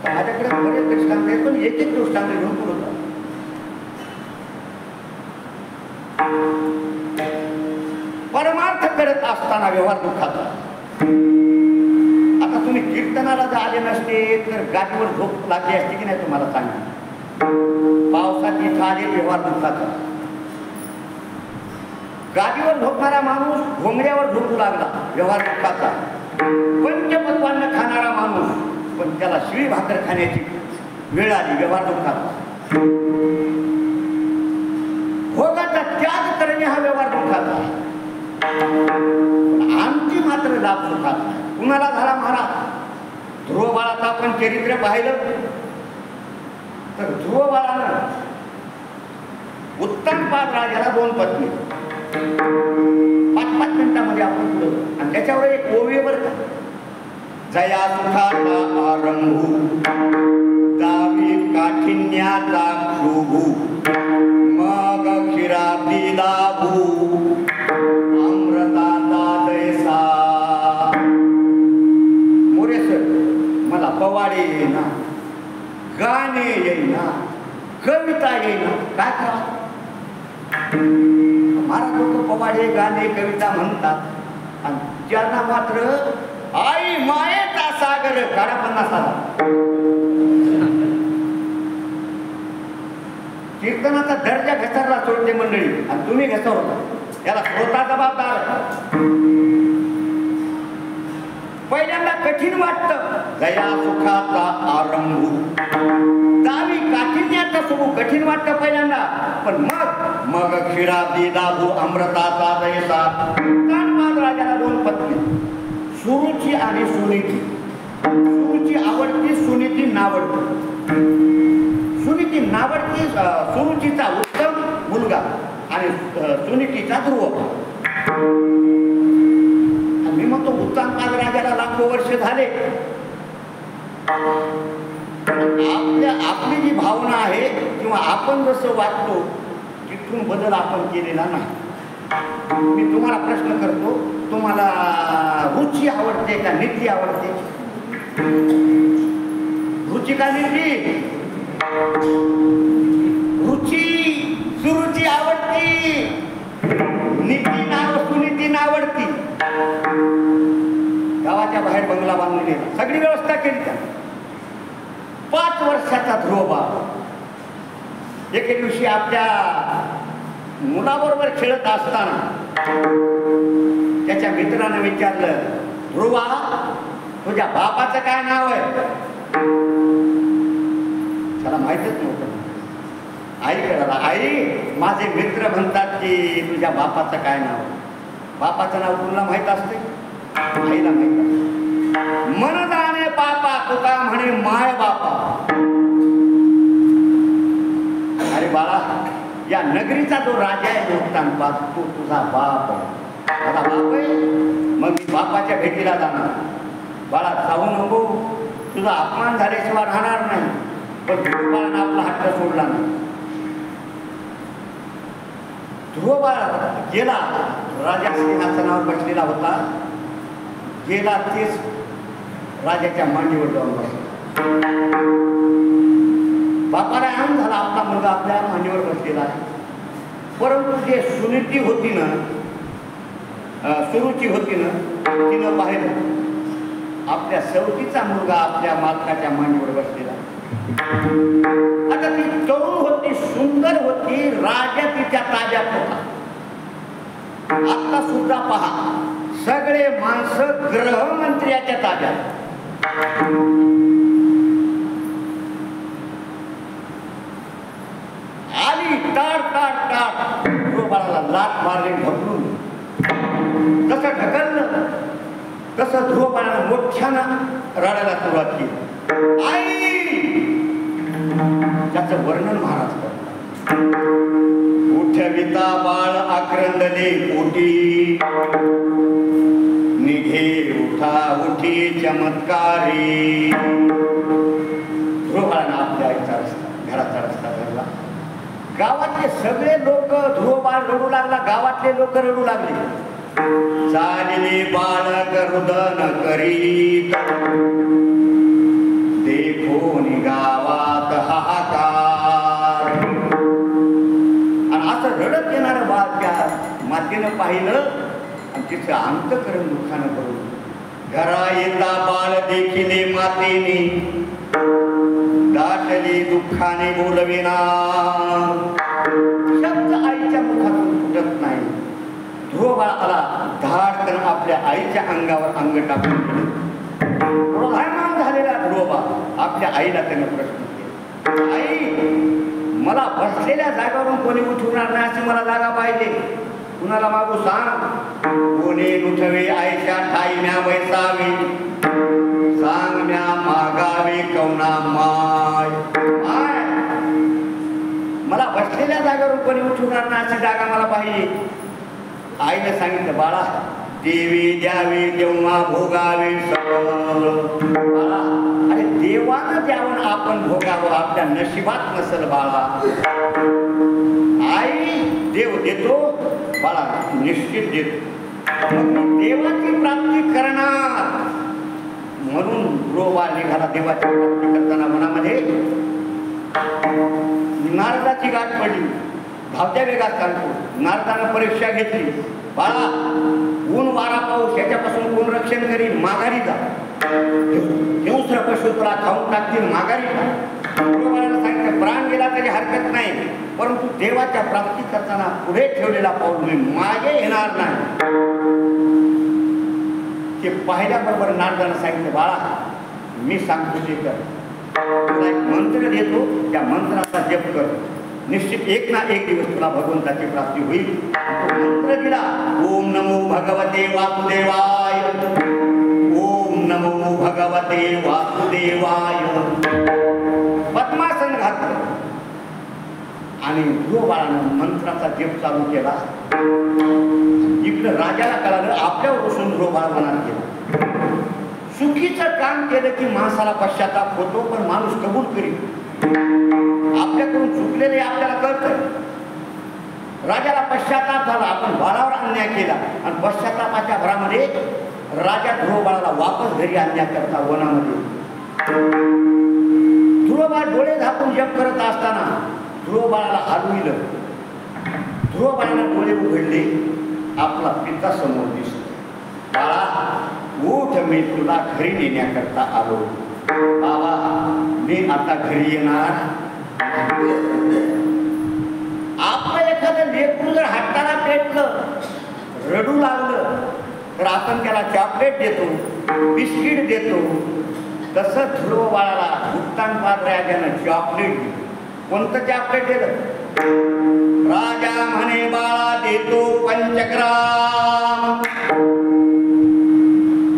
तर माझ्याकडे बरेच दृष्टांत आहेत, पण एक दृष्टांत घेऊन पुढे जा. परमार्थ करत असताना व्यवहार दुःखाचा. आता तुम्ही कीर्तनाला जर आले नसते तर गाडीवर झोप लागली असते की नाही तुम्हाला सांगा. पावसात इथं आले व्यवहार दुःखाचा. गाडीवर झोपणारा माणूस घोंगड्यावर झोपू लागला, व्यवहार दुःखाचा. पंचपक्वान्न खाणारा माणूस, पण त्याला शिळी भाकर खाण्याची वेळ आली, व्यवहार दुःखाचा. भोगाचा त्याग करणे हा व्यवहार दुःखाचा. आमची मात्र लाभ सुखाचा. कुणाला झाला महाराज? ध्रुव बाळाचं आपण चरित्र पाहिलं तर ध्रुव बाळानं उत्तमपाद राजाला 2 पत्नी. 5-5 मिनिटांमध्ये आपण पुढं. आणि त्याच्यावर एक ओवी बर का, जया सुखाचा आरंभू, दावी काठिन्याचा क्षोभू, मग क्षीराब्दी दाभू, अमृताचा जैसा. मोरे सर, मला पवाडे येईना, गाणे येईना, कविता येईना, काय करा? महाराज लोक पवाडे गाणे कविता म्हणतात आणि ज्यांना मात्र आई मायेचा सागर काढा 50,000. कीर्तनाचा दर्जा घसरला सोडते मंडळी, आणि तुम्ही घसरवता. याला श्रोता जबाबदार. पहिल्यांदा कठीण वाटतं, जया सुखाचा आरंभू, दावी काठिन्याचा सुखू कठीण वाटतं पहिल्यांदा, पण मग क्षीराब्दी दाभू, अमृताचा जैसा. उत्तमपाद राजाला 2 पत्नी, सुरुची आणि सुनीती. सुरुची आवडती, सुनीती नावडती. सुनीती नावडती सुरुचीचा उत्तम मुलगा आणि सुनीतीचा ध्रुव. मी म्हणतो उत्तानपाद राजाला लाखो वर्ष झाले. आपली जी भावना आहे किंवा आपण जसं वागतो तिथून बदल आपण केलेला नाही. मी तुम्हाला प्रश्न करतो, तुम्हाला रुची आवडते का नीती आवडते? रुची का नीती? रुची सुरुची आवडती, नीती नाव सुनीती नावडती. गावाच्या बाहेर बंगला बांधून गेला, सगळी व्यवस्था केली. त्या 5 वर्षाचा ध्रुवबा एके दिवशी आपल्या मुलाबरोबर खेळत असताना त्याच्या मित्रानं विचारलं, ध्रुवा तुझ्या बापाचं काय नाव आहे? त्याला माहितच नव्हतं. आई कळाला, आई माझे मित्र म्हणतात की तुझ्या बापाचं काय नाव? बापाचं नाव तुला माहित असते? आईला माहित असते. मन जाणे बापा तुका म्हणे माय बापा. अरे बाळा, या नगरीचा जो राजा आहे उत्तानपाद, तो तुझा बाप आहे. माझा बाप आहे, मग मी बापाच्या भेटीला जाणार. बाळा जाऊ नको, तुझा अपमान झाल्याशिवाय राहणार नाही. पण ध्रुवबाळानं आपला हट्ट सोडला नाही. ध्रुवबाळ गेला, राजा सिंहासनावर बसलेला होता. गेला तेच राजाच्या मांडीवर जाऊन बसला. बापाला आनंद झाला, आपला मुलगा आपल्या मांडीवर बसलेला आहे. परंतु जे सुनीती होती ना, सुरुची होती ना, तिनं पाहिलं आपल्या सवतीचा मुलगा आपल्या मालकाच्या मांडीवर बसलेला. आता ती तरुण होती, सुंदर होती, राजा तिच्या ताब्यात होता. आता सुद्धा पहा, सगळे माणसं गृहमंत्र्याच्या ताब्यात. आली टाळ टाळ टाळ, ध्रुवबाळाला लाथ मारली ढकलून. जसं ढकललं तसं ध्रुवबाळानं मोठ्यानं रडायला सुरुवात केली. आई, त्याचं वर्णन महाराज करतात. उठविता बाळ आक्रंदले पोटी, निघे उठा उठी चमत्कारी. ध्रुवबाळानं आपल्या आईचा रस्ता, घराचा रस्ता धरला. गावातले सगळे लोक, ध्रुवबाळ रडू लागला, गावातले लोक रडू लागले. चालले बालक रुदन करीत, देखो गावात हाहाकार. आणि असं रडत येणारं बाळ त्या मातेनं पाहिलं आणि तिचं अंतःकरण दुःखानं करून. घरा येता बाळ देखिले मातेने, दाटली दुःखाने बोलविना. शब्द आईच्या मुखातून फुटत नाही. ध्रुवबाळाला धाडकन आपल्या आईच्या अंगावर अंग टाकून प्रधानमान झालेला ध्रुवबाळ आपल्या आईला त्याने प्रश्न केला, आई मला बसलेल्या जागावरून कोणी उठवणार नाही, अशी मला जागा पाहिजे. कुणाला मागू सांग. कोणी उठवे आईच्या ठाई म्या बैसावी, सांग म्या मागावे कवना माय. मला बसलेल्या जागेवरून कोणी उठवणार नाही, अशी जागा मला पाहिजे. आईने सांगितलं, बाळा देवी द्यावी तेव्हा भोगावे बाळा. अरे देवानं द्यावं आपण भोगावं, आपल्या नशिबात नसल बाळा. आई देव देतो, बाळा निश्चित देतो, मग देवाची प्राप्ती करणार. म्हणून ध्रुवबाळ निघाला देवाची प्राप्ती करताना. मनामध्ये नारदाची गाठ पडली, धावत्या वेगात चालतो. नारदानं परीक्षा घेतली, बाळा ऊन वारा पाऊस याच्यापासून कोण रक्षण करील, माघारी जा. हिंस्र पशु तुला खाऊन टाकतील, माघारी जा. ध्रुवबाळानं सांगितलं, प्राण गेला तरी हरकत नाही, परंतु देवाच्या प्राप्ती करताना पुढे ठेवलेला पाऊल मी मागे येणार नाही. ते पाहिल्याबरोबर नारदानं सांगितलं, बाळा मी सांगतो ते कर. तुला एक मंत्र देतो, त्या मंत्राचा जप कर, निश्चित एक ना एक दिवस तुला भगवंताची प्राप्ती होईल. मंत्र दिला, ओम नमो भगवते वासुदेवाय, ओम नमो भगवते वासुदेवाय. आणि ध्रुवबाळानं मंत्राचा जप चालू केला. इकडं राजाला कळालं आपल्यावर बसून ध्रुवबाळ मनात गेला. चुकीचं काम केलं की माणसाला पश्चाताप होतो, पण माणूस कबूल करीत. आपल्याकडून चुकलेले आपल्याला कळतं. राजाला पश्चाताप झाला, आपण बाळावर अन्याय केला आणि पश्चातापाच्या भरामध्ये राजा ध्रुवबाळाला वापस घरी आणण्याकरता वनामध्ये. ध्रुवबाळ डोळे झाकून जप करत असताना ध्रुवबाळाला हलविलं. ध्रुवबाळाला डोळे उघडले, आपला पिता समोर दिसला. बाळा उठ, मी तुला घरी नेण्याकरता आलो. बाबा मी आता घरी येणार. आपलं एखादं लेकरू जर हट्टाला पेटलं, रडू लागलं, तर आपण त्याला चॉकलेट देतो, बिस्किट देतो. तसं ध्रुवबाळाला उत्तानपाद राजानं चॉकलेट दिलं. कोणतं चॉकलेट दिलं? राजा म्हणे बाळा देतो पंचग्राम,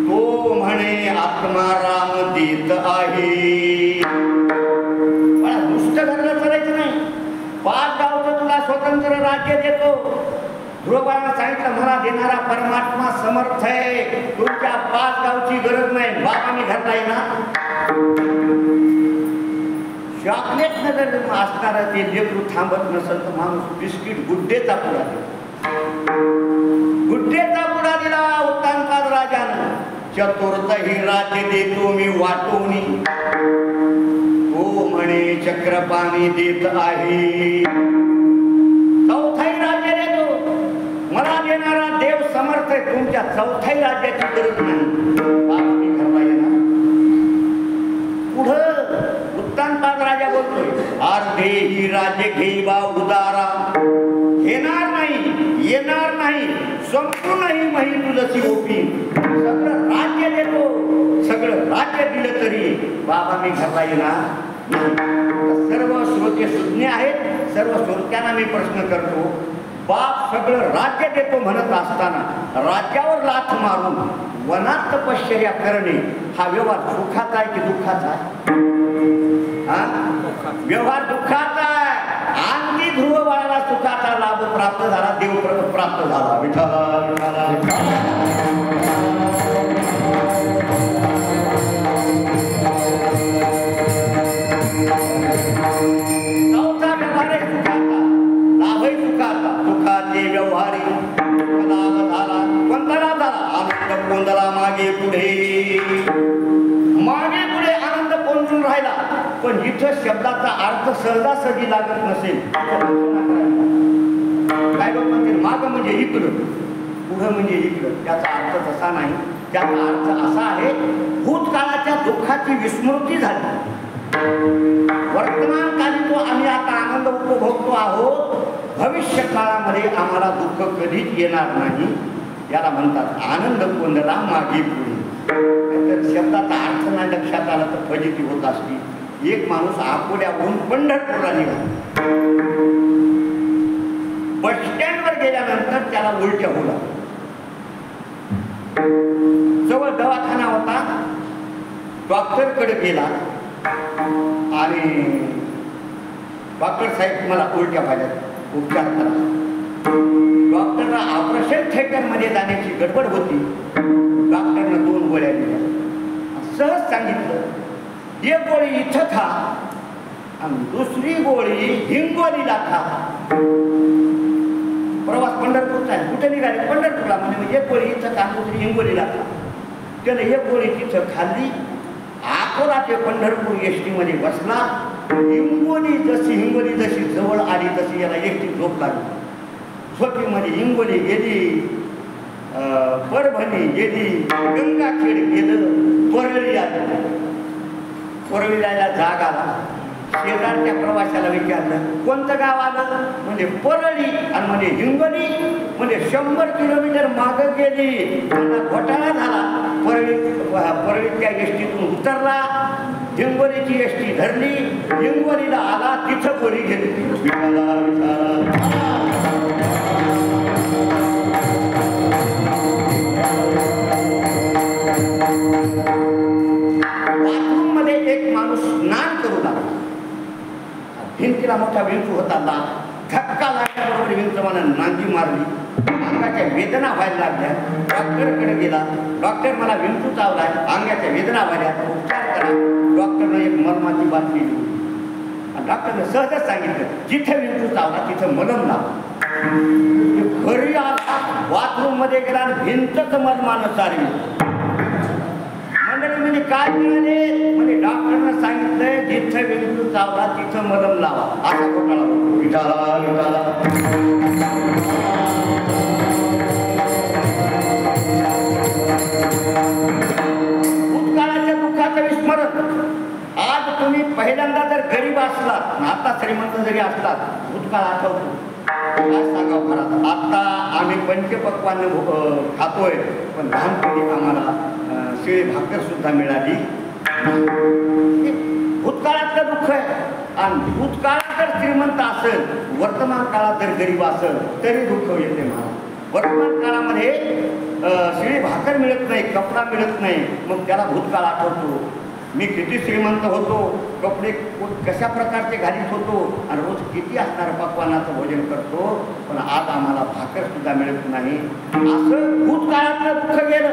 तो म्हणे आत्माराम देत आहे. बाळा दुष्ट घरला चालायचं नाही. 5 गावचं तुला स्वतंत्र राज्य देतो. ध्रुवबाळानं सांगितलं मला देणारा परमात्मा समर्थ आहे, तुमच्या 5 गावची गरज नाही. बाबा मी घरला येणार. चॉकलेट नगर असणारा ते लेकरू थांबत नसेल तर माणूस बिस्किट गुड्डेचा पुडा दिला. गुड्डेचा पुडा दिला उत्तानपाद राजानं. चतुर्थही राज्य देतो मी वाटोनी, तो म्हणे चक्रपाणी देत आहे. चौथाही राज्य देतो, मला देणारा देव समर्थ आहे, तुमच्या चौथाही राज्याची गरज नाही. बाबा मी घरला येणार. पुढं उत्तानपाद राजा बोलतोय, अर्धे ही राज्य घेईबा उदारा, घेणार नाही, येणार नाही, संपूर्णही मही तुलसी ओपी. सगळं राज्य देतो, सगळं राज्य दिलं तरी बाबा मी घरला येणार नाही. सर्व श्रोते सुज्ञ आहेत, सर्व श्रोत्यांना मी प्रश्न करतो, बाप सगळं राज्य देतो म्हणत असताना राज्यावर लाथ मारून वनात तपश्चर्या करणे हा व्यवहार सुखाचा आहे की दुःखाचा आहे? व्यवहार दुःखाचा आहे. आणि ध्रुवबाळाला सुखाचा लाभ प्राप्त झाला, देव प्राप्त झाला. विठ्ठला चौथा व्यवहार आहे सुखाचा, लाभही सुखाचा. सुखाचे व्यवहारी लाभ झाला. कोणता लाभ झाला? आनंद कोंदला मागे पुढे, मागे पुढे आनंद कोंदून राहिला. पण जिथं शब्दाचा अर्थ सहजासहजी लागत नसेल, काय लोक म्हणतील माग म्हणजे इकडं, पुढं म्हणजे इकडं. त्याचा अर्थ तसा नाही. त्याचा अर्थ असा आहे, भूतकाळाच्या दुःखाची विस्मृती झाली. वर्तमानकाली तो आम्ही आता आनंद उपभोगतो आहोत, भविष्य काळामध्ये आम्हाला दुःख कधीच येणार नाही. याला म्हणतात आनंद कोंदला मागे पुढे. तर शब्दाचा अर्थ नाही लक्षात आला तर फजिती होत असती. एक माणूस अकोल्याहून पंढरपूरला निघाला. बस स्टँडवर गेल्यानंतर त्याला उलट्या होऊ लागल्या. जवळ दवाखाना होता, डॉक्टरकडे गेला आणि डॉक्टर साहेब मला उलट्या पाहिजेत, उपचार करा. डॉक्टरला ऑपरेशन थिएटरमध्ये जाण्याची गडबड होती. डॉक्टरनं 2 गोळ्या दिल्या. सहज सांगितलं, एक गोळी इथं खा आणि दुसरी गोळी हिंगोलीला खा. प्रवास पंढरपूरचा आहे. कुठे निघाले? पंढरपूरला. म्हणजे एक गोळी इथं खा, दुसरी हिंगोलीला खा. त्यानं एक गोळी तिथं खाल्ली. अकोला ते पंढरपूर एसटी मध्ये बसला. हिंगोली जशी जवळ आली तशी याला एसटी झोप लागली. झोपीमध्ये हिंगोली गेली, परभणी गेली, गंगाखेड गेलं, परळी आली. परळीला जाग आला. शेजारच्या प्रवाशाला विचारलं कोणतं गाव आलं? म्हणजे परळी. आणि म्हणजे हिंगोली म्हणजे 100 किलोमीटर मागं गेली. घोटाळा झाला. परळीच्या एसटीतून उतरला, हिंगोलीची एसटी धरली, हिंगोलीला आला, तिथं गोळी घेतली. बाथरूम मध्ये एक माणूस स्नान करू लागला. भिंतीला मोठा विंचू होता लाल. विंचवानं नांदी मारली, अंगाच्या वेदना व्हायला लागल्या. डॉक्टरकडे गेला. डॉक्टर मला विंचू चावलाय, अंगाच्या वेदना व्हायला, उपचार करा. डॉक्टरनं एक मलमाची बाटली दिली. डॉक्टरनं सहजच सांगितलं जिथे विंचू चावला तिथं मलम लावा. घरी आला, बाथरूम मध्ये गेला आणि भिंतच मलमानं चालली. मंडळी म्हणजे काय म्हणाले, म्हणजे डॉक्टरनं सांगितलंय जिथं विंचू चावला तिथं मलम लावा. असा घोटाळा होतो. विठाला विठाला भूतकाळाच्या दुःखाचं विस्मरण. आज तुम्ही पहिल्यांदा जर गरीब असलात, आता श्रीमंत जरी असतात, भूतकाळ आठवतो. काय सांगावं घरात, आता आम्ही पंचपक्वान्न खातोय, पण लहानपणी आम्हाला शिळे भाकर सुद्धा मिळाली. भूतकाळातलं दुःख आहे. आणि भूतकाळात जर श्रीमंत असेल, वर्तमान काळात जर गरीब असेल तरी दुःख येते मला. वर्तमान काळामध्ये शिळी भाकर मिळत नाही, कपडा मिळत नाही, मग त्याला भूतकाळ आठवतो. मी किती श्रीमंत होतो, कपडे कशा प्रकारचे घालीत होतो आणि रोज किती असणारं पक्वानाचं भोजन करतो, पण आज आम्हाला भाकर सुद्धा मिळत नाही. असं भूतकाळातलं दुःख गेलं.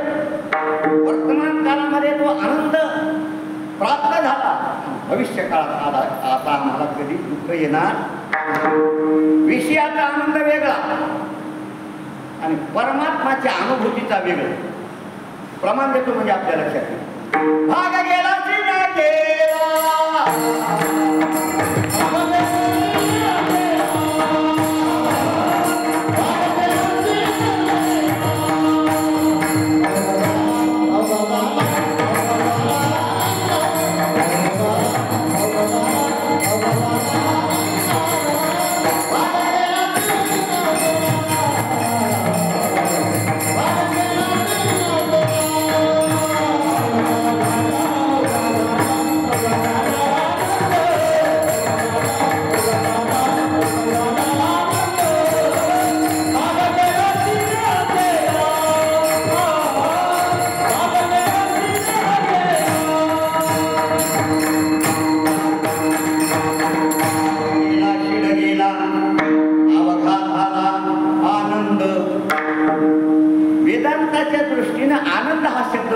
वर्तमान काळामध्ये तो आनंद प्राप्त झाला. भविष्य काळात आता आम्हाला कधी दुःख येणार. विषयाचा आनंद वेगळा आणि परमात्माच्या अनुभूतीचा वेगळा. प्रमाण देतो म्हणजे आपल्या लक्षात येईल. भाग गेला चिना गेला,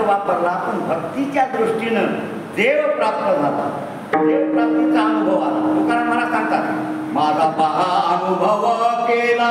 वापरला, पण भक्तीच्या दृष्टीनं देव प्राप्त झाला. देव प्राप्तीचा अनुभव आला. तुकाराम मला सांगतात, माझा पहा अनुभव केला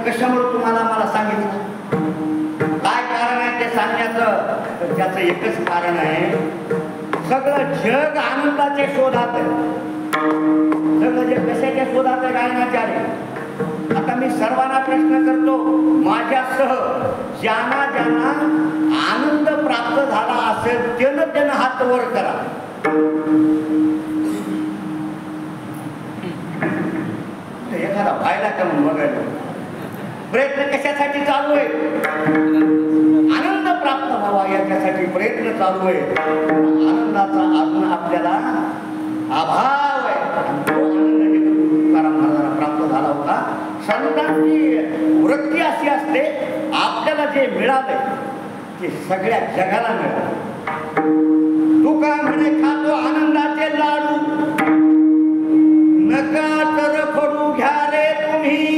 कशामुळे तुम्हाला मला सांगितलं. काय कारण आहे ते सांगण्याचं, त्याचं एकच कारण आहे, सगळं जग आनंदाच्या शोधात आहे. सगळं जग कशाच्या शोधात आहे गायनाचार्य. आता मी सर्वांना प्रश्न करतो, माझ्यासह ज्यांना ज्यांना आनंद प्राप्त झाला असेल त्यानं हात वर करा. एखादा व्हायला का म्हणून बघायला. प्रयत्न कशासाठी चालू आहे? आनंद प्राप्त व्हावा याच्यासाठी प्रयत्न चालू आहे. आनंदाचा अजून आपल्याला अभाव आहे. तो आनंद तुकाराम महाराजांना प्राप्त झाला होता. संतांची वृत्ती अशी असते, आपल्याला जे मिळाले ते सगळ्या जगाला मिळाले. तुका म्हणे खातो आनंदाचे लाडू, नका तर फोडू घ्या रे तुम्ही.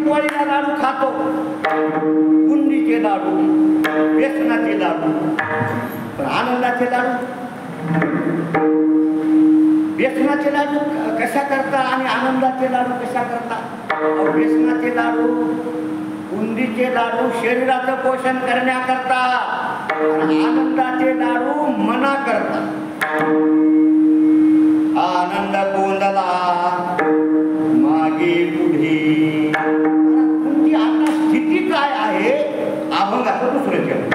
दिवाळीला लाडू खातो, बुंदीचे लाडू, बेसनाचे लाडू, पण आनंदाचे लाडू, बेसनाचे लाडू कशा करता आणि आनंदाचे लाडू कशा करता? बेसनाचे लाडू, बुंदीचे लाडू शरीराचं पोषण करण्याकरता, आनंदाचे लाडू मना करता. आनंद गोंधला मागे पुढे. तुमची आता स्थिती काय आहे? अभंगाचं दुसरं केलं.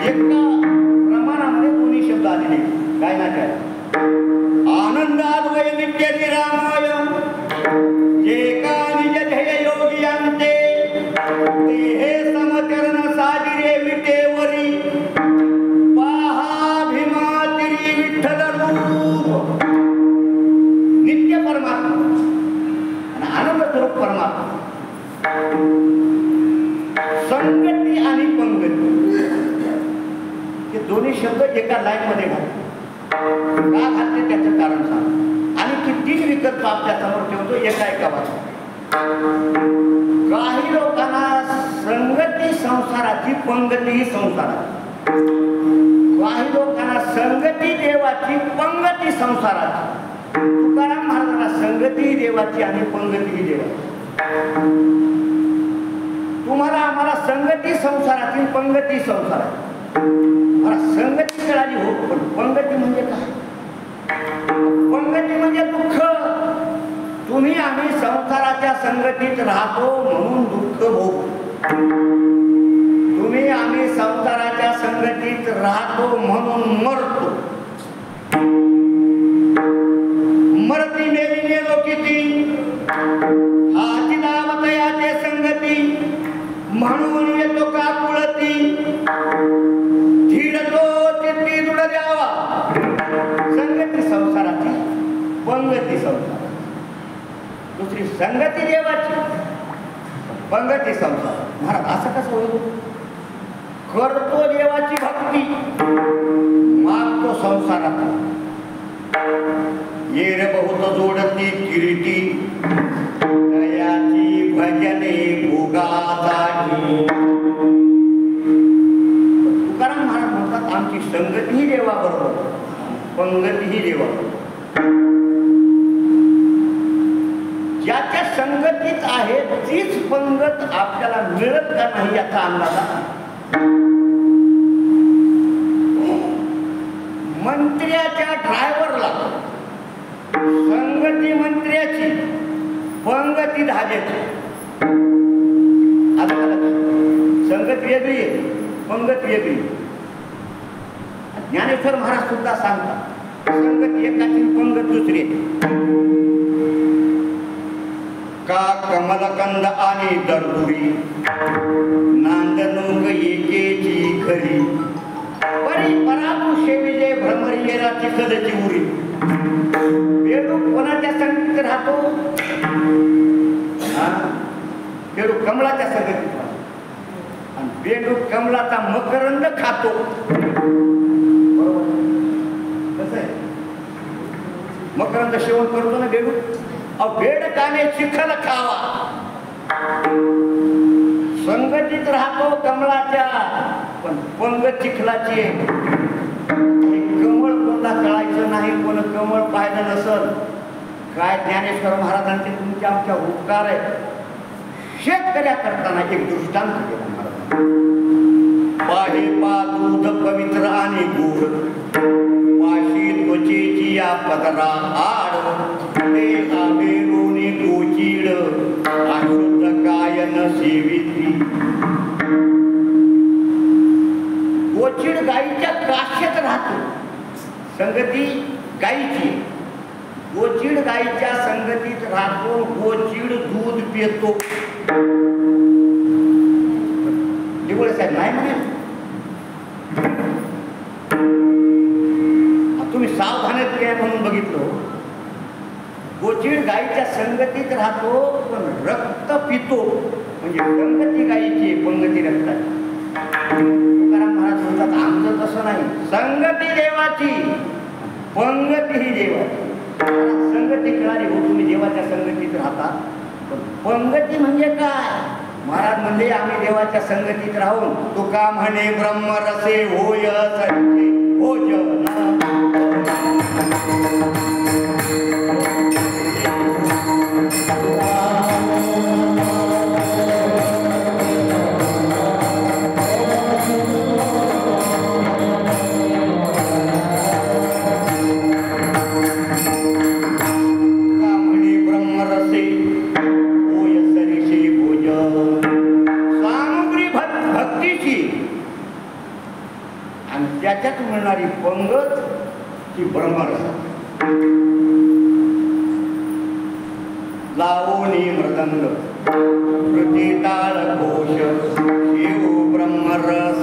एका प्रमाणामध्ये दोन्ही शब्द आलेले गायनाच्या. आनंदाद्वय नित्य निरामय जे का निज ध्येय योगियांचे ते हे समचरण साजिरे विटेवरी पाहा भीमा तिरी विठ्ठल रूप. नित्य परमात्मा आणि आनंद स्वरूप परमात्मा. संगती आणि पंगती हे दोन्ही शब्द एका लाईन मध्ये घालते. का घालते त्याचं कारण सांग. आणि किती विकल्प आपल्या समोर ठेवतो एका वाचून. काही लोकांना संगती संसाराची, पंगती ही संसाराची. काही लोकांना संगती देवाची, पंगती संसाराची. तुकाराम महाराजांना संगती देवाची आणि पंगती ही देवाची. तुम्हाला आम्हाला संगती संसाराची, पंगती संसाराची. मला संगती कळाली हो, पण पंगती म्हणजे काय? पंगती म्हणजे दुःख. तुम्ही आम्ही संसाराच्या संगतीत राहतो म्हणून दुःख भोग. तुम्ही आम्ही संसाराच्या संगतीत राहतो म्हणून मरतो. मरती मेली नेलो किती हाती लावतयाचे संगती म्हणून येतो का कुळती धीडतो चित्ती दुड द्यावा. संगती संसाराची, पंगती संसार. दुसरी संगती देवाची, पंगती संसार. महाराज असं कसं होईल? करतो देवाची भक्ती, मागतो संसारात. येर बहुत जोडती किरीटी दयाची भजने भोगासाठी. तुकाराम महाराज म्हणतात आमची संगतीही देवाबरोबर, पंगतीही देवाबरोबर. ज्याच्या संगतीत आहे तीच पंगत आपल्याला मिळत का नाही याचा अंदाज. मंत्र्याच्या ड्रायव्हरला संगती मंत्र्याची, पंगती धाब्याची. संगत वेगळी आहे, पंगत वेगळी. ज्ञानेश्वर महाराज सुद्धा सांगतात संगत एकाची, पंगत दुसरी. का कमलकंद आणि दरदुरी नांदनुंग एकेची खरी परी पराभू शेविजे भ्रमरी येराची कदची उरी. बेडूक कोणाच्या संगतीत राहतो? बेडूक कमळाच्या संगतीत राहतो. आणि बेडूक कमळाचा मकरंद खातो. बरोबर कसं आहे? मकरंद सेवन करतो ना बेडूक. बेडकाने चिखल खावा. संगतीत राहतो कमळाच्या, पण पंगत चिखलाची आहे. कमळ कोणता कळायचं नाही, कोण कमळ पाहिलं नसल. काय ज्ञानेश्वर महाराजांचे तुमच्या आमच्या उपकार आहे. शेतकऱ्या करताना एक दृष्टांत केला महाराज. पाहे पा दूध पवित्र आणि गोड पाशी त्वचेची या पदरा आड आवेरोनी गोचीड अशुद्ध कायन सेवित्री. गोचीड गाईच्या काश्यात राहतो. संगती गाईची. गोचीड गाईच्या संगतीत राहतो. गोचीड दूध पितो. निवड साहेब नाही म्हणे. तुम्ही सावधानत काय म्हणून बघितलं. गोचीड गाईच्या संगतीत राहतो, पण रक्त पितो. म्हणजे संगती गाईची, पंगती रक्ताची. तुकाराम महाराज म्हणतात आमचं तसं नाही. संगती देवाची, पंगती ही देवाची. संगती कळाली हो, तुम्ही देवाच्या संगतीत राहता. पण पंगती म्हणजे काय? महाराज म्हणजे आम्ही देवाच्या संगतीत राहून तुका म्हणे ब्रह्मरसे होय संचे भोजन. त्याच्यात मिळणारी पंगत ही ब्रह्मरस. लावणी मृदंग प्रतिताळ घोष शिव ब्रह्मरस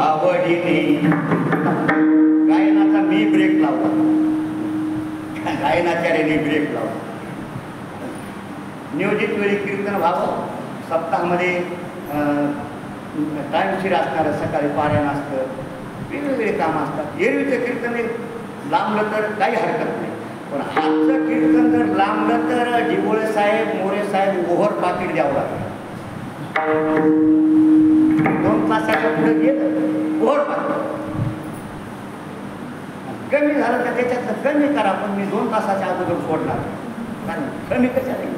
आवडीने. गायनाचा मी ब्रेक लावला, गायनाचार्याने ब्रेक लावला. नियोजित वेळी कीर्तन व्हावं, सप्ताहामध्ये टाईमशीर असणारं, सकाळी पारायण असतं, वेगवेगळे कामं असतात. एरवीचं कीर्तन लांबलं तर काही हरकत नाही, पण आजचं कीर्तन जर लांबलं तर डिवोळे साहेब, मोरे साहेब ओव्हर पाकिट द्यावं लागतं. 2 तासाच्या पुढे गेलं ओव्हर पाकिट. कमी झालं तर त्याच्यात कमी करा, पण मी 2 तासाच्या अगोदर सोडणार, कारण कमी कशाला.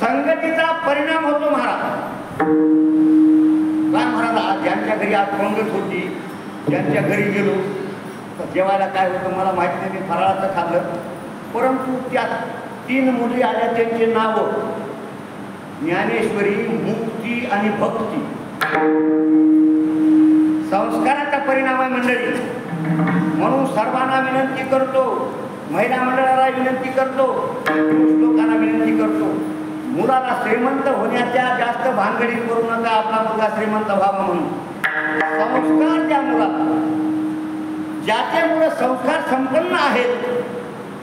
संगतीचा परिणाम होतो महाराज. काय महाराज, ज्यांच्या घरी आज पंगत होती, ज्यांच्या घरी गेलो तर जेवायला काय होतं मला माहित नाही, मी फराळाचं खाल्लं. परंतु त्या 3 मुली आल्या, त्यांचे नावं ज्ञानेश्वरी, मुक्ती आणि भक्ती. संस्काराचा परिणाम आहे मंडळी. म्हणून सर्वांना विनंती करतो, महिला मंडळाला विनंती करतो, लोकांना विनंती करतो, मुलाला श्रीमंत होण्याच्या जास्त भानगडीत करू नका. आपला मुलगा श्रीमंत व्हावा म्हणून संस्कार त्या मुलाला, ज्याच्यामुळे संस्कार संपन्न आहेत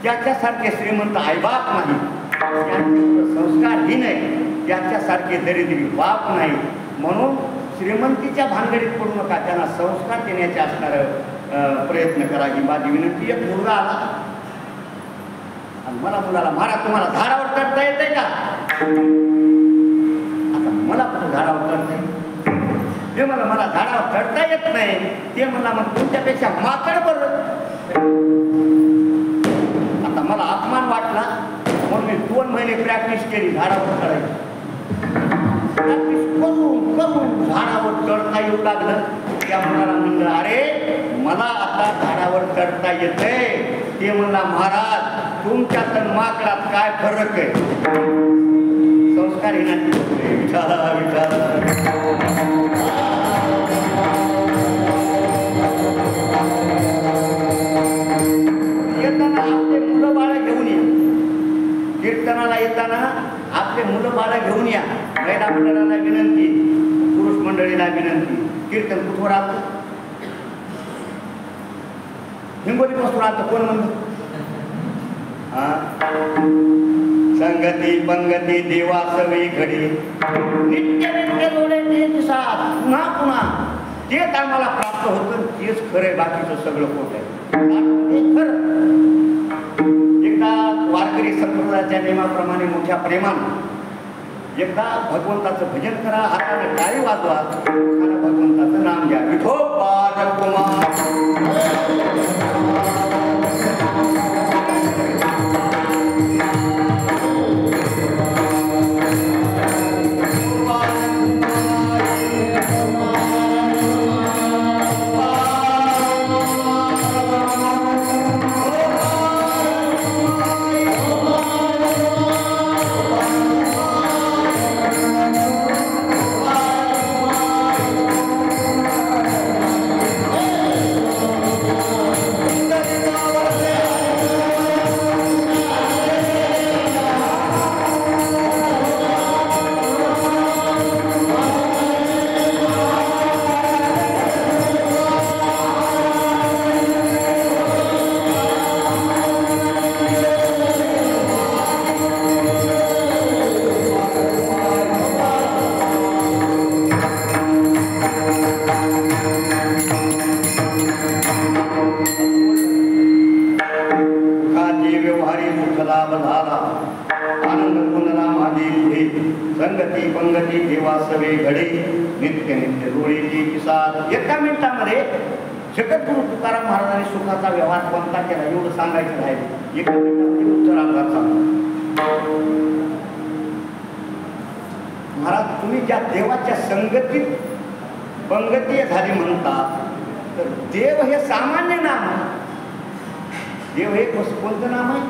त्याच्यासारखे श्रीमंत आईबाप नाही, ज्यांच्यामुळे संस्कारहीन आहे त्याच्यासारखे दरिद्री बाप नाही. म्हणून श्रीमंतीच्या भानगडीत पडू नका, त्यांना संस्कार देण्याचे असणारं प्रयत्न करा, ही माझी विनंती. एक मुलगा आला आणि मला मुलाला, महाराज तुम्हाला झाडावर चढता येते का? आता मला पण झाडावर चढता येईल. ते मला झाडावर चढता येत नाही. ते मला मग तुमच्यापेक्षा माकड बरं. आता मला अपमान वाटला, म्हणून मी 2 महिने प्रॅक्टिस केली झाडावर चढायची. प्रॅक्टिस करून करून झाडावर चढता येऊ लागलं. त्या मुलाला म्हणलं, अरे मला आता झाडावर चढता येतंय. ते म्हणला, महाराज तुमच्यात आणि माकडात काय फरक आहे? संस्कार येणार विचारा विचारा. येताना आपले मुलं बाळं घेऊन या. कीर्तनाला येताना आपले मुलं बाळं घेऊन या. महिला मंडळाला विनंती, पुरुष मंडळीला विनंती. कीर्तन कुठवर आलं? हिंगोलीपासून आलं. कोण म्हणतो? संगती पंगती देवासवी घडी नित्य नित्य जोडे ते दिसा. पुन्हा पुन्हा तेच आम्हाला प्राप्त होतं, तेच खरंय, बाकीचं सगळं खोट आहे. खरं एकदा वारकरी संप्रदायाच्या नियमाप्रमाणे मोठ्या प्रेमानं एकदा भगवंताचं भजन करा, हाताने टाळी वाजवा, भगवंताचं नाम घ्या. विठोबा कुमार संगती पंगती देवासवे घडे नित्य नित्य डोळीची किसार. एका मिनिटामध्ये जगद्गुरु तुकाराम महाराजांनी सुखाचा व्यवहार कोणता केला एवढं सांगायचं राहिले. एका मिनिटामध्ये उत्तर अर्धात सांगा. महाराज तुम्ही ज्या देवाच्या संगतीत पंगती झाली म्हणतात, तर देव हे सामान्य नाम आहे. देव हे कोणतं नाम आहे?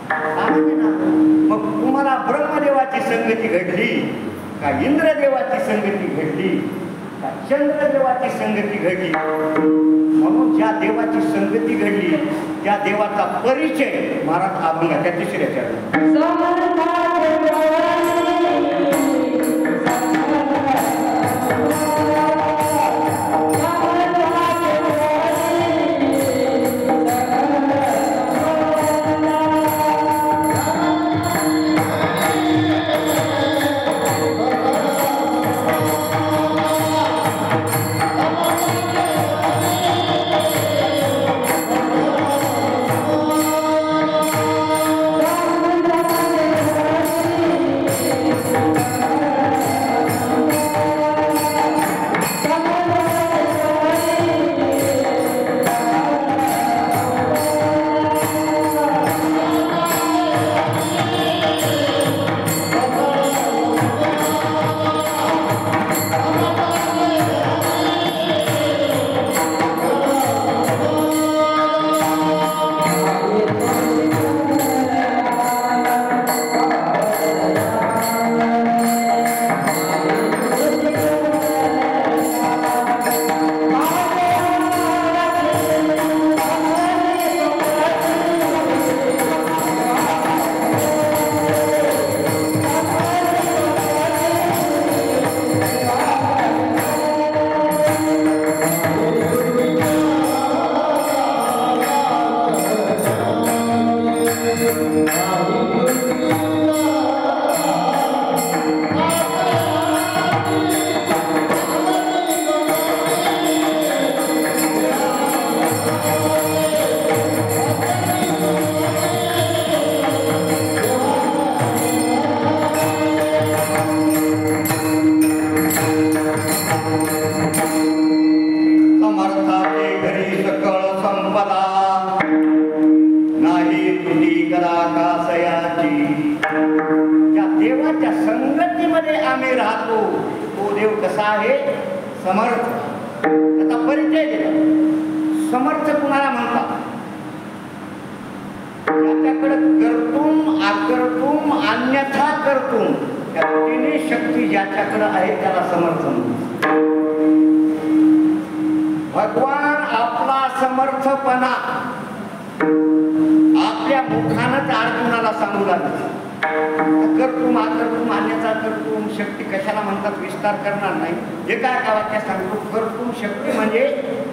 सामान्य नाम. मग तुम्हाला ब्रह्मदेवाची संगती घडली का इंद्रदेवाची संगती घडली चंद्रदेवाची संगती घडली, म्हणून ज्या देवाची संगती घडली त्या देवाचा परिचय महाराज अभंगाच्या तिसऱ्या चरणात.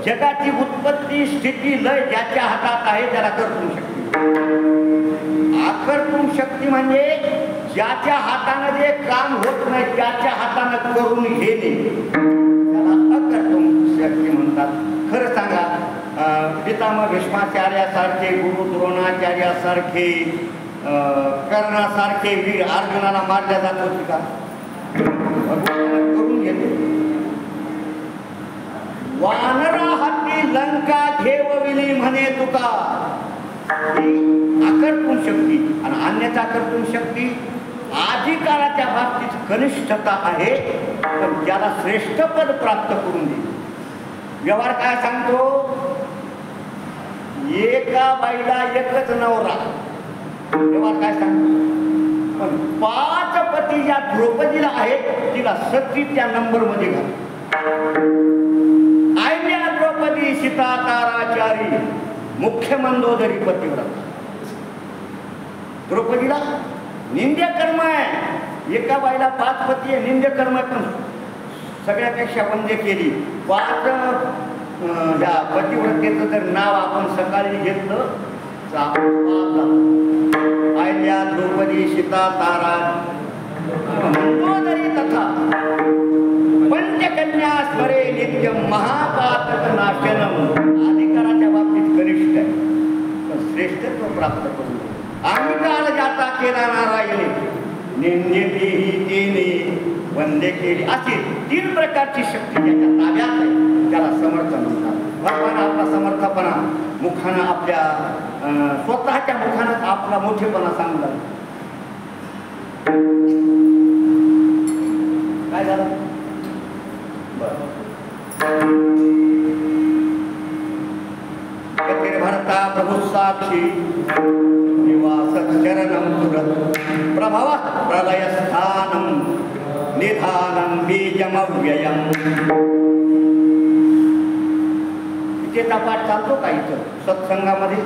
जगाची उत्पत्ती स्थिती लय ज्याच्या हातात आहे त्याला कर्तृ शक्ती. आकर्तृ शक्ती म्हणजे ज्याच्या हाताने जे काम होत नाही त्याच्या हाताने करून घेणे त्याला अकर्तृ शक्ती म्हणतात. खरं सांगा, पितामह भीष्माचार्यासारखे, गुरु द्रोणाचार्यासारखे, कर्णासारखे वीर अर्जुनाला मारल्या जात होते का? करून घेते. वानरा हाती लंका घेवविली म्हणे तुका, ही आकर्षण शक्ती. आणि अन्यथा आकर्षण शक्ती अधिकाराच्या बाबतीत कनिष्ठता आहे, पण ज्याला श्रेष्ठ पद प्राप्त करून दे. व्यवहार काय सांगतो? एका बाईला एकच नवरा. व्यवहार काय सांगतो? पण 5 पती ज्या द्रौपदीला आहेत तिला सतीच्या नंबर मध्ये घाल. द्रौपदी सीता ताराचारी मुख्य मंदोदरी पतिव्रता. द्रौपदीला निंद्य कर्म आहे. एका बाईला 5 पती आहे, निंद्य कर्म आहे, पण सगळ्यापेक्षा वंद्य केली. 5 ह्या पतिव्रतेचं जर नाव आपण सकाळी घेतलं तर आयल्या द्रौपदी सीता तारा मंदोदरी तथा पंचकन्या स्मरे नित्य महापातक नाशनम. अधिकाराच्या बाबतीत कनिष्ठ आहे, पण श्रेष्ठत्व प्राप्त करून अंगीकार जाता केला नारायणे निंदेही तेने वंदे केली. अशी 3 प्रकारची शक्ती ज्याच्या ताब्यात आहे त्याला समर्थ म्हणतात. भगवान आपला समर्थपणा मुखानं, आपल्या स्वतःच्या मुखानं आपला मोठेपणा सांगला. काय झालं? भरता प्रभु साक्षी निवास चरणम प्रभव प्रलय स्थानम निधानं बीजमव्ययम्. गीतेचा पाठ चालतो का इथं सत्संगामध्ये?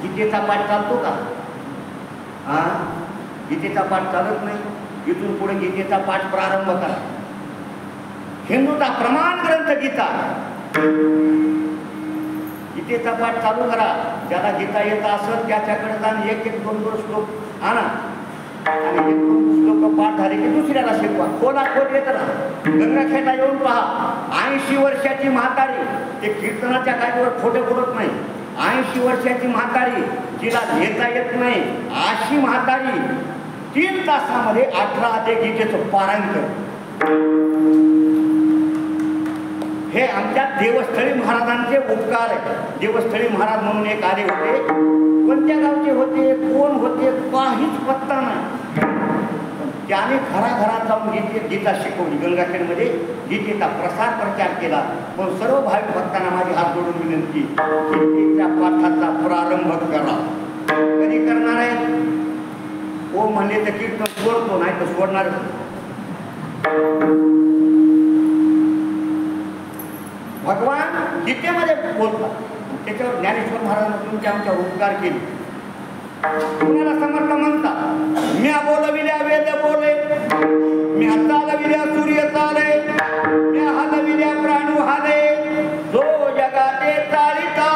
गीतेचा पाठ चालतो का? हा, गीतेचा पाठ चालत नाही. इथून पुढे गीतेचा पाठ प्रारंभ करा. हिंदूचा प्रमाण ग्रंथ गीता, गीतेचा पाठ चालू करा. ज्याला गीता येत असत त्याच्याकडे जाऊन एक एक दोन दोन श्लोक आणा आणि एक दोन श्लोक पाठ झाले की दुसऱ्याला शिकवा. खोला खोल येत राहा. गंगाखेडला येऊन पहा. 80 वर्षाची म्हातारी, ते कीर्तनाच्या गाडीवर खोटे बोलत नाही. 80 वर्षाची म्हातारी, तिला लिहिता येत नाही, अशी म्हातारी 3 तासामध्ये 18 अध्याय गीतेचं पारायण कर. हे आमच्या देवस्थळी महाराजांचे उपकार आहे. देवस्थळी महाराज म्हणून एक आले होते. कोणत्या गावचे होते, कोण होते, काहीच पत्ता नाही. त्याने घराघरात जाऊन गीता शिकवली. गंगाखेडमध्ये गीतेचा प्रसार प्रचार केला. पण सर्व भाविक भक्तांना माझी हात जोडून विनंती, गीतेच्या पाठाचा प्रारंभ करा. कधी करणार आहे? ओ म्हणले तर कीर्तन सोडतो, नाही तर सोडणार. भगवान गीतेमध्ये बोलतात. त्याच्यावर ज्ञानेश्वर महाराजांनी तुमच्या आमच्या उपकार केले. कुणाला समर्थ म्हणतात, म्या बोलविल्या वेद बोले, म्या चालविल्या सूर्य चाले, म्या हलविल्या प्राणू हाले, जो जगाते चालिता.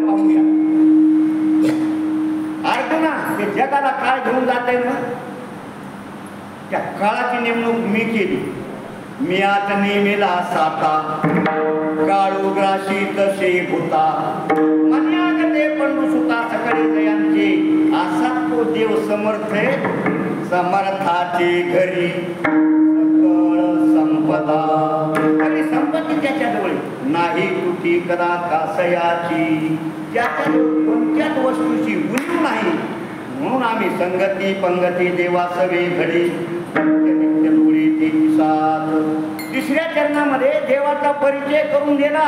पाहूया अर्जुना, ते जगाला काळ घेऊन जात आहे ना, त्या काळाची नेमणूक मी केली. मी आत नेमिला साता, काळूग्राशी तसे होता, मन्यागते पंडू सुता सकळे जयांचे. असा तो देव समर्थ समर्थाचे घरी सकळ संपदा. आणि संपत्ती त्याच्याजवळ नाही तुटी कदा कासयाची. त्याच्याजवळ कोणत्याच वस्तूची उणीव नाही. म्हणून आम्ही संगती पंगती देवासवे घडी साथ. तिसऱ्या चरणामध्ये देवाचा परिचय करून दिला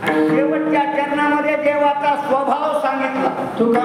आणि शेवटच्या चरणामध्ये देवाचा स्वभाव सांगितला. तुका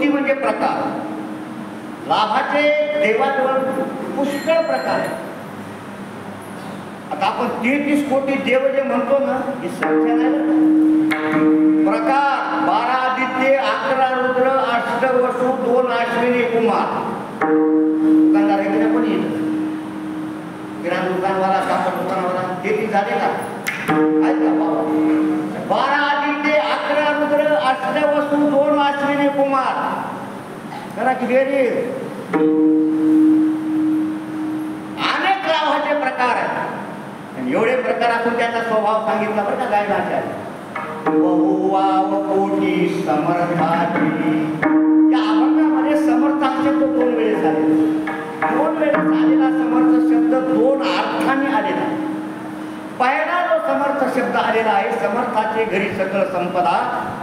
कोटी म्हणजे प्रकार. लाभाचे देवाजवळ पुष्कळ प्रकार आहे. आता आपण 33 कोटी देव जे म्हणतो ना, ही संख्या नाही प्रकार. 12 आदित्य, 11 रुद्र, 8 वसु, 2 अश्विनी कुमार. दुकानदार आहे की कोणी किराणा दुकानवाला, कापड दुकानवाला, ते झाले का? आहेत का बाबा? 12 आदित्य, 11 रुद्र, 8 वसु, 2 अश्विनी कुमार. करा की बेरीज. अनेक लाभाचे प्रकार आहेत. एवढे प्रकार आपण त्याचा स्वभाव सांगितला बरं का गायनाच्या. बहुवाव कोटी समर्थाची. या अभंगामध्ये समर्थ शब्द 2 वेळेस आलेला. 2 वेळेस आलेला समर्थ शब्द 2 अर्थाने आलेला. पहिला जो समर्थ शब्द आलेला आहे, समर्थाचे घरी सकळ संपदा,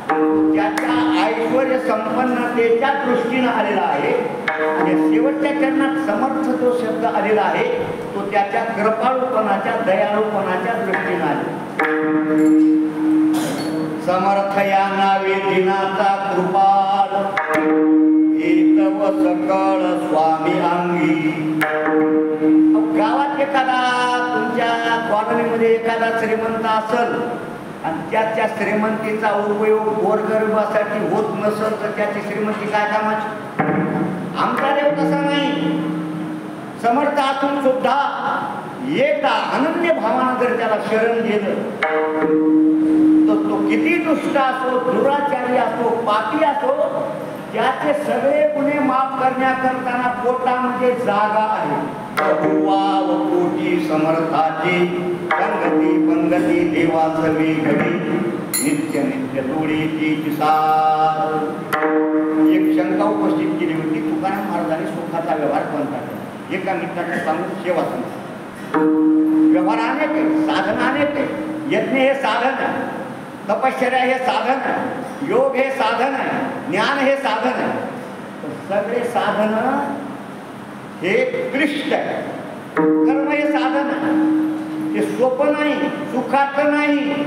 त्याच्या ऐश्वर्य संपन्नतेच्या दृष्टीनं आलेला आहे. आणि शेवटच्या चरणात समर्थ जो शब्द आलेला आहे तो त्याच्या कृपाळूपणाच्या, दयाळूपणाच्या दृष्टीनं आले. समर्थ या नावे दिनाचा कृपाळ, हेतव सकळ स्वामी अंगी. गावात एखादा, तुमच्या कॉलनीमध्ये एखादा श्रीमंत असेल आणि त्याच्या श्रीमंतीचा उपयोग गोरगरिबासाठी होत नसेल तर त्याची श्रीमंती काय कामाची? आमचा देव तसा नाही. समर्थ असून सुद्धा एकदा अनन्य भावानं जर त्याला शरण गेलं तर तो किती दुष्ट असो, दुराचारी असो, पापी असो, त्याचे सगळे गुन्हे माफ करण्याकरता पोटामध्ये जागा आहे. बहुवाव कोटी समर्थाची, संगती पंगती देवासवी घडी, नित्य नित्य जोडीची सार. एक शंका उपस्थित केली होती, तुकाराम महाराजांनी सुखाचा व्यवहार कोणता केला? एका मित्राने सांगून सेवा सांगितली. व्यवहार अनेक आहे, साधन अनेक आहे. यज्ञ हे साधन आहे, तपश्चर्या हे साधन आहे, योग हे साधन आहे, ज्ञान हे साधन आहे. सगळे साधन हे क्लिष्ट आहे. कर्म हे साधन आहे, हे सोपं नाही, सुखाचं नाही.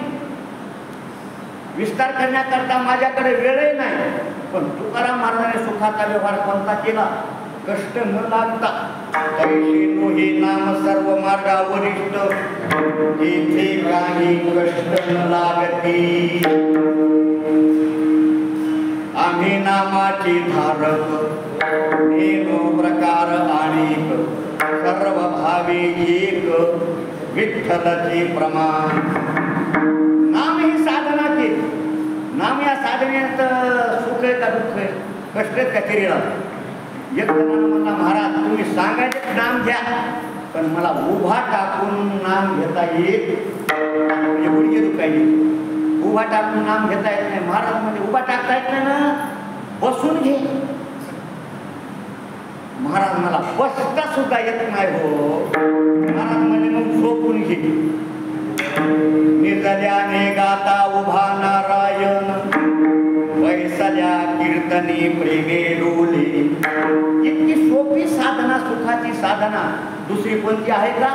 विस्तार करण्याकरता माझ्याकडे वेळही नाही. पण तुकाराम महाराजांनी सुखाचा व्यवहार कोणता केला? कष्ट न लागता. तैशी हे नाम सर्व मार्गा वरिष्ठ, तेथे काही कष्ट न लागती. आम्ही नामाची धारक, नेनो प्रकार अनेक, सर्व भावे एक, विठ्ठलाचे प्रमाण. नाम ही साधना केली. नाम या साधनेत सुख आहे का दुःख आहे, कष्ट आहेत का शरीरात? एक जणांना म्हणला, महाराज तुम्ही सांगायचे नाम घ्या, पण मला उभा टाकून नाम घेता येईल म्हणजे गुडघे दुखायचे. उभा टाकून नाम घेता येत नाही. महाराज म्हणजे उभा टाकता येत नाही ना, बसून घे. महाराज मला बसता सुद्धा येत नाही हो. महाराज म्हणजे मग झोपून घे. निजल्याने गाता उभा नारायण, वैसल्या कीर्तनी प्रेमे डोले. इतकी सोपी साधना, सुखाची साधना दुसरी कोणती आहे का?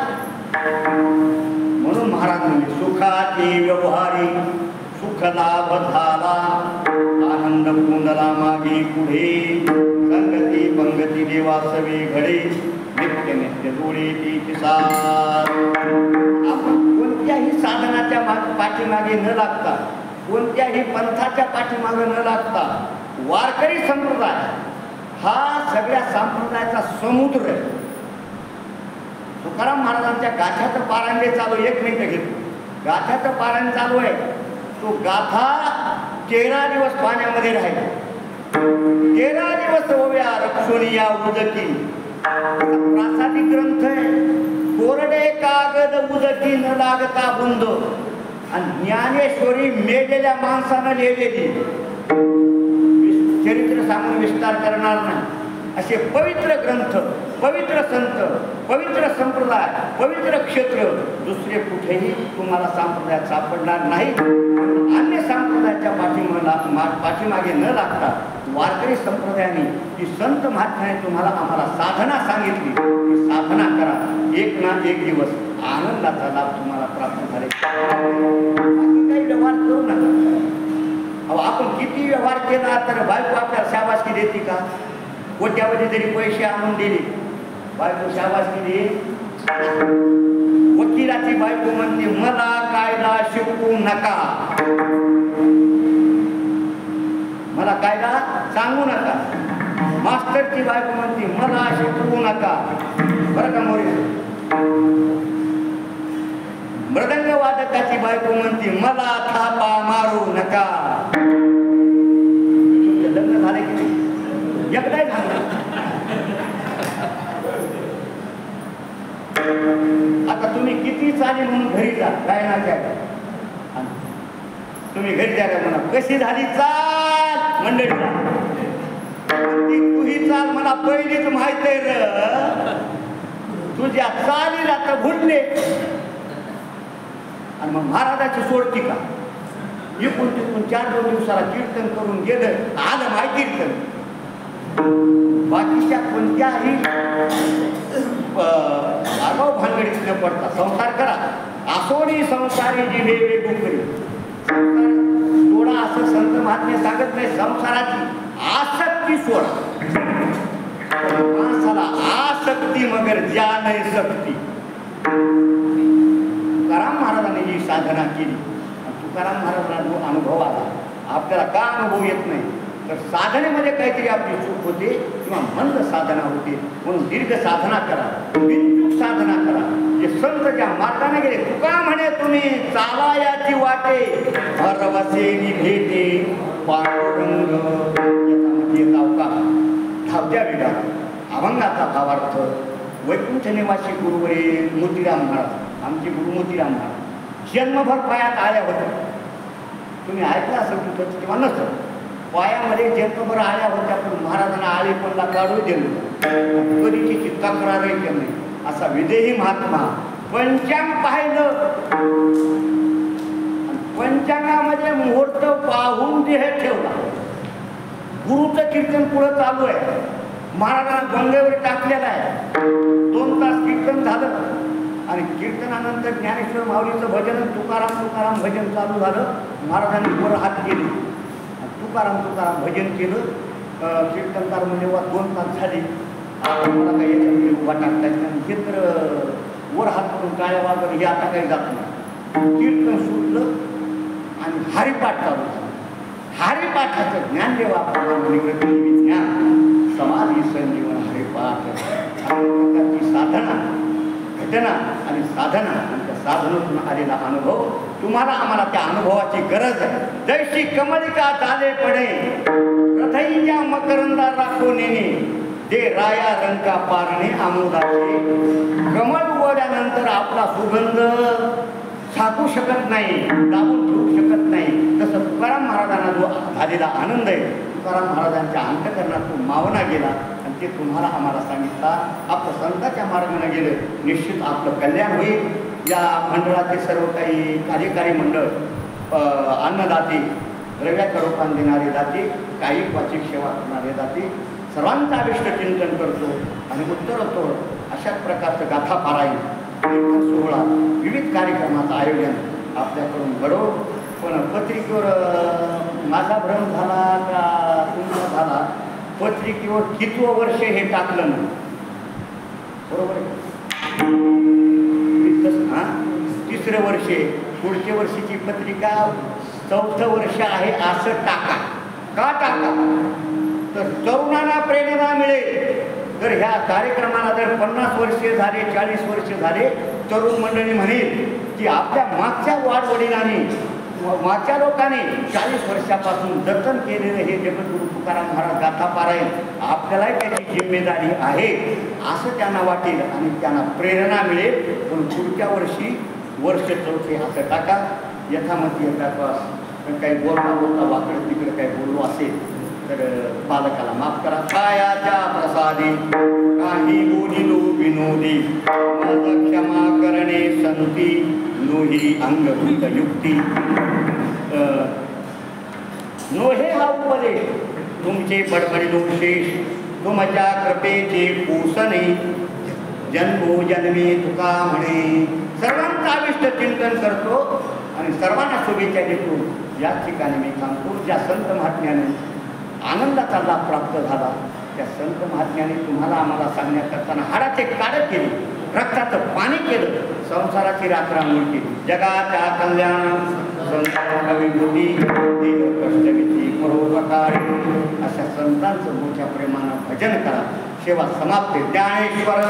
म्हणून महाराज म्हणजे सुखाची व्यवहारी, सुख लाभ झाला, आनंद कुंडला मागे पुढे, संगती पंगती देवासवे घडे, नित्य नित्य जोडीची सार. आपण कोणत्याही साधनाच्या पाठीमागे न लागता, कोणत्याही पंथाच्या पाठीमागे न लागता, वारकरी संप्रदाय हा सगळ्या संप्रदायाचा समुद्र आहे. तुकाराम महाराजांच्या गाथ्याचं पारायण चालू, 1 मिनिट घेतो. गाथ्याचं पारायण चालू आहे. तो गाथा 13 दिवस पाण्यामध्ये राहिला. 13 दिवस ओव्या रक्षोनिया उदकी. प्रासादिक ग्रंथ आहे. कोरडे कागद उदकी न लागता बुंद. आणि ज्ञानेश्वरी मेलेल्या माणसानं लिहिलेली. चरित्र सांगून विस्तार करणार नाही. असे पवित्र ग्रंथ, पवित्र संत, पवित्र संप्रदाय, पवित्र क्षेत्र दुसरे कुठेही तुम्हाला संप्रदायात सापडणार नाही. अन्य संप्रदायाच्या पाठीमागे न लागता वारकरी संप्रदायाने ही संत महात्म्याने तुम्हाला आम्हाला साधना सांगितली. साधना करा, एक ना एक दिवस आनंदाचा लाभ तुम्हाला प्राप्त झाले. काही व्यवहार करू नका. अहो आपण किती व्यवहार केला तर बायको आपल्याला शाबासकी देते का? कोट्यामध्ये जरी पैसे आणून दिले बायको शाबासकी दे. वकिलाची बायको म्हणते मला कायदा शिकवू नका, मला कायदा सांगू नका. मास्टरची बायको म्हणते मला शिकवू नका. बरं का मोरे? मृदंग वादकाची बायको म्हणते मला थापा मारू नका. लग्न झाले की नाही? एकदाही झालं. आता तुम्ही किती चाली म्हणून घरी जा, काय ना काय तुम्ही घरी जा म्हणा कशी झाली चाल मंडळीला. तुही चाल मला पहिलीच माहित आहे र, तुझ्या चालीला तर भुलले. आणि मग महाराजाची सोडती का? इकून तिकून 4-2 दिवसाला कीर्तन करून गेलं, आलं माय कीर्तन. बाकीच्या कोणत्याही आगाऊ भानगडीत न पडता संसार करा. असोनी संसारी जी वेवे डुकरी. सोडा असं संत महात्मे सांगत नाही. संसाराची आसक्ती सोडा. माणसाला आसक्ती मगर ज्या नाही सक्ती. तुकाराम महाराजांनी जी साधना केली, तुकाराम महाराजांना जो अनुभव आला, आपल्याला का अनुभव येत नाही तर साधनेमध्ये काहीतरी आपली चूक होते किंवा मंद साधना होते. म्हणून दीर्घ साधना करा, बिनचूक साधना करा. जे संत ज्या मार्गाने गेले, तुका म्हणे तुम्ही चालायाची वाटे भरवसे भेटे पांडुरंग. धावत्या वेगात अभंगाचा भावार्थ. वैकुंठ निवासी गुरुवरे मोतीराम महाराज, आमचे गुरु मोतीराम महाराज जन्मभर पायात आल्या होत्या. तुम्ही ऐकलं असेल तिथं किंवा नसतं. पायामध्ये जन्मभर आल्या होत्या पण महाराजांना आळेपणला काढू दिलं. कधी तिची तक्रारही केली नाही. असा विदेही महात्मा. पंचांग पाहिलं, पंचांगामध्ये मुहूर्त पाहून देह ठेवला. गुरुचं कीर्तन पुढं चालू आहे. महाराजांना गंगेवर टाकलेलं आहे. 2 तास कीर्तन झालं आणि कीर्तनानंतर ज्ञानेश्वर माऊलीचं भजन तुकाराम तुकाराम भजन चालू झालं. महाराजांनी वर हात केले, तुकाराम तुकाराम भजन केलं. कीर्तनकार म्हणजे 2 तास झाले. मला काही याच्यामध्ये उभा टाकता येत नाही. हे तर वर हात करून टाळ्या वाजवलं, हे आता काही जात नाही. कीर्तन सुटलं आणि हरिपाठ चालू झाला. हरिपाठाचं ज्ञानदेव ज्ञान समाधी संजीवन हरिपाठ. प्रकारची साधना घटना आणि साधना आणि त्या साधनेतून आलेला अनुभव. तुम्हाला आम्हाला त्या अनुभवाची गरज आहे. जैशी कमलिका झाले पडे हृदयीच्या मकरंदा राखून नेणे ते राया रंका पारणे आमोदाचे. कमल उगवल्यानंतर आपला सुगंध साठू शकत नाही, दाबून ठेवू शकत नाही. तसं तुकाराम महाराजांना जो झालेला आनंद आहे, तुकाराम महाराजांच्या अंतःकरणातून मावना गेला आणि ते तुम्हाला आम्हाला सांगितला. आपलं संतांच्या मार्गाने गेलं, निश्चित आपलं कल्याण होईल. या मंडळाचे सर्व काही कार्यकारी मंडळ, अन्नदाते, द्रव्याच्या रूपाने देणारे दाते, काही वाचिक सेवा करणारे दाते, सर्वांचा अभिष्ट चिंतन करतो आणि उत्तरोत्तर अशाच प्रकारचं गाथा पारायण, सोहळा, विविध कार्यक्रमाचं आयोजन आपल्याकडून घडो. पण पत्रिकेवर माझा भ्रम झाला का तुमचा झाला? पत्रिकेवर कितवं वर्ष हे टाकलं ना, बरोबर आहे? हां, 3रं वर्ष, पुढच्या वर्षीची पत्रिका 4थं वर्ष आहे असं टाका. का टाका? तर तरुणांना प्रेरणा मिळेल. तर ह्या कार्यक्रमाला जर 50 वर्षे झाले, 40 वर्ष झाले, तरुण मंडळी म्हणेल की आपल्या मागच्या वाडवडिलांनी, मागच्या लोकांनी 40 वर्षापासून जतन केलेलं हे जगद्गुरु तुकाराम महाराज गाथा पारायण आपल्यालाही त्याची जिम्मेदारी आहे असं त्यांना वाटेल आणि त्यांना प्रेरणा मिळेल. पण पुढच्या वर्षी वर्ष 4थे असं टाका. यथामती यथाश्वास काही बोलता वाकड तिकडे काही बोललो असेल तर पालकाला माफ करा. कायाच्या प्रसादी काही बोलिलो विनोदी, क्षमा करणे संती नोही अंगभूत युक्ती. नोहे हा उपदेश तुमचे बडबडिलो शेष, तुमच्या कृपेचे पोसणे जन्मोजन्मी तुका म्हणे. सर्वांचं अभिष्ट चिंतन करतो आणि सर्वांना शुभेच्छा देतो. याच ठिकाणी मी सांगतो, ज्या संत महात्म्याने आनंदाचा लाभ प्राप्त झाला त्या संत महात्म्याने तुम्हाला आम्हाला सांगण्यात करताना हाडाचे काढत केले, रक्ताचं पाणी केलं, संसाराची रात्रांगोळ केली. जगाच्या कल्याण संसारविभूती देव कष्टविधी परोपकारी अशा संतांचं मोठ्या प्रेमानं भजन करा. सेवा समाप्त. ज्ञानेश्वर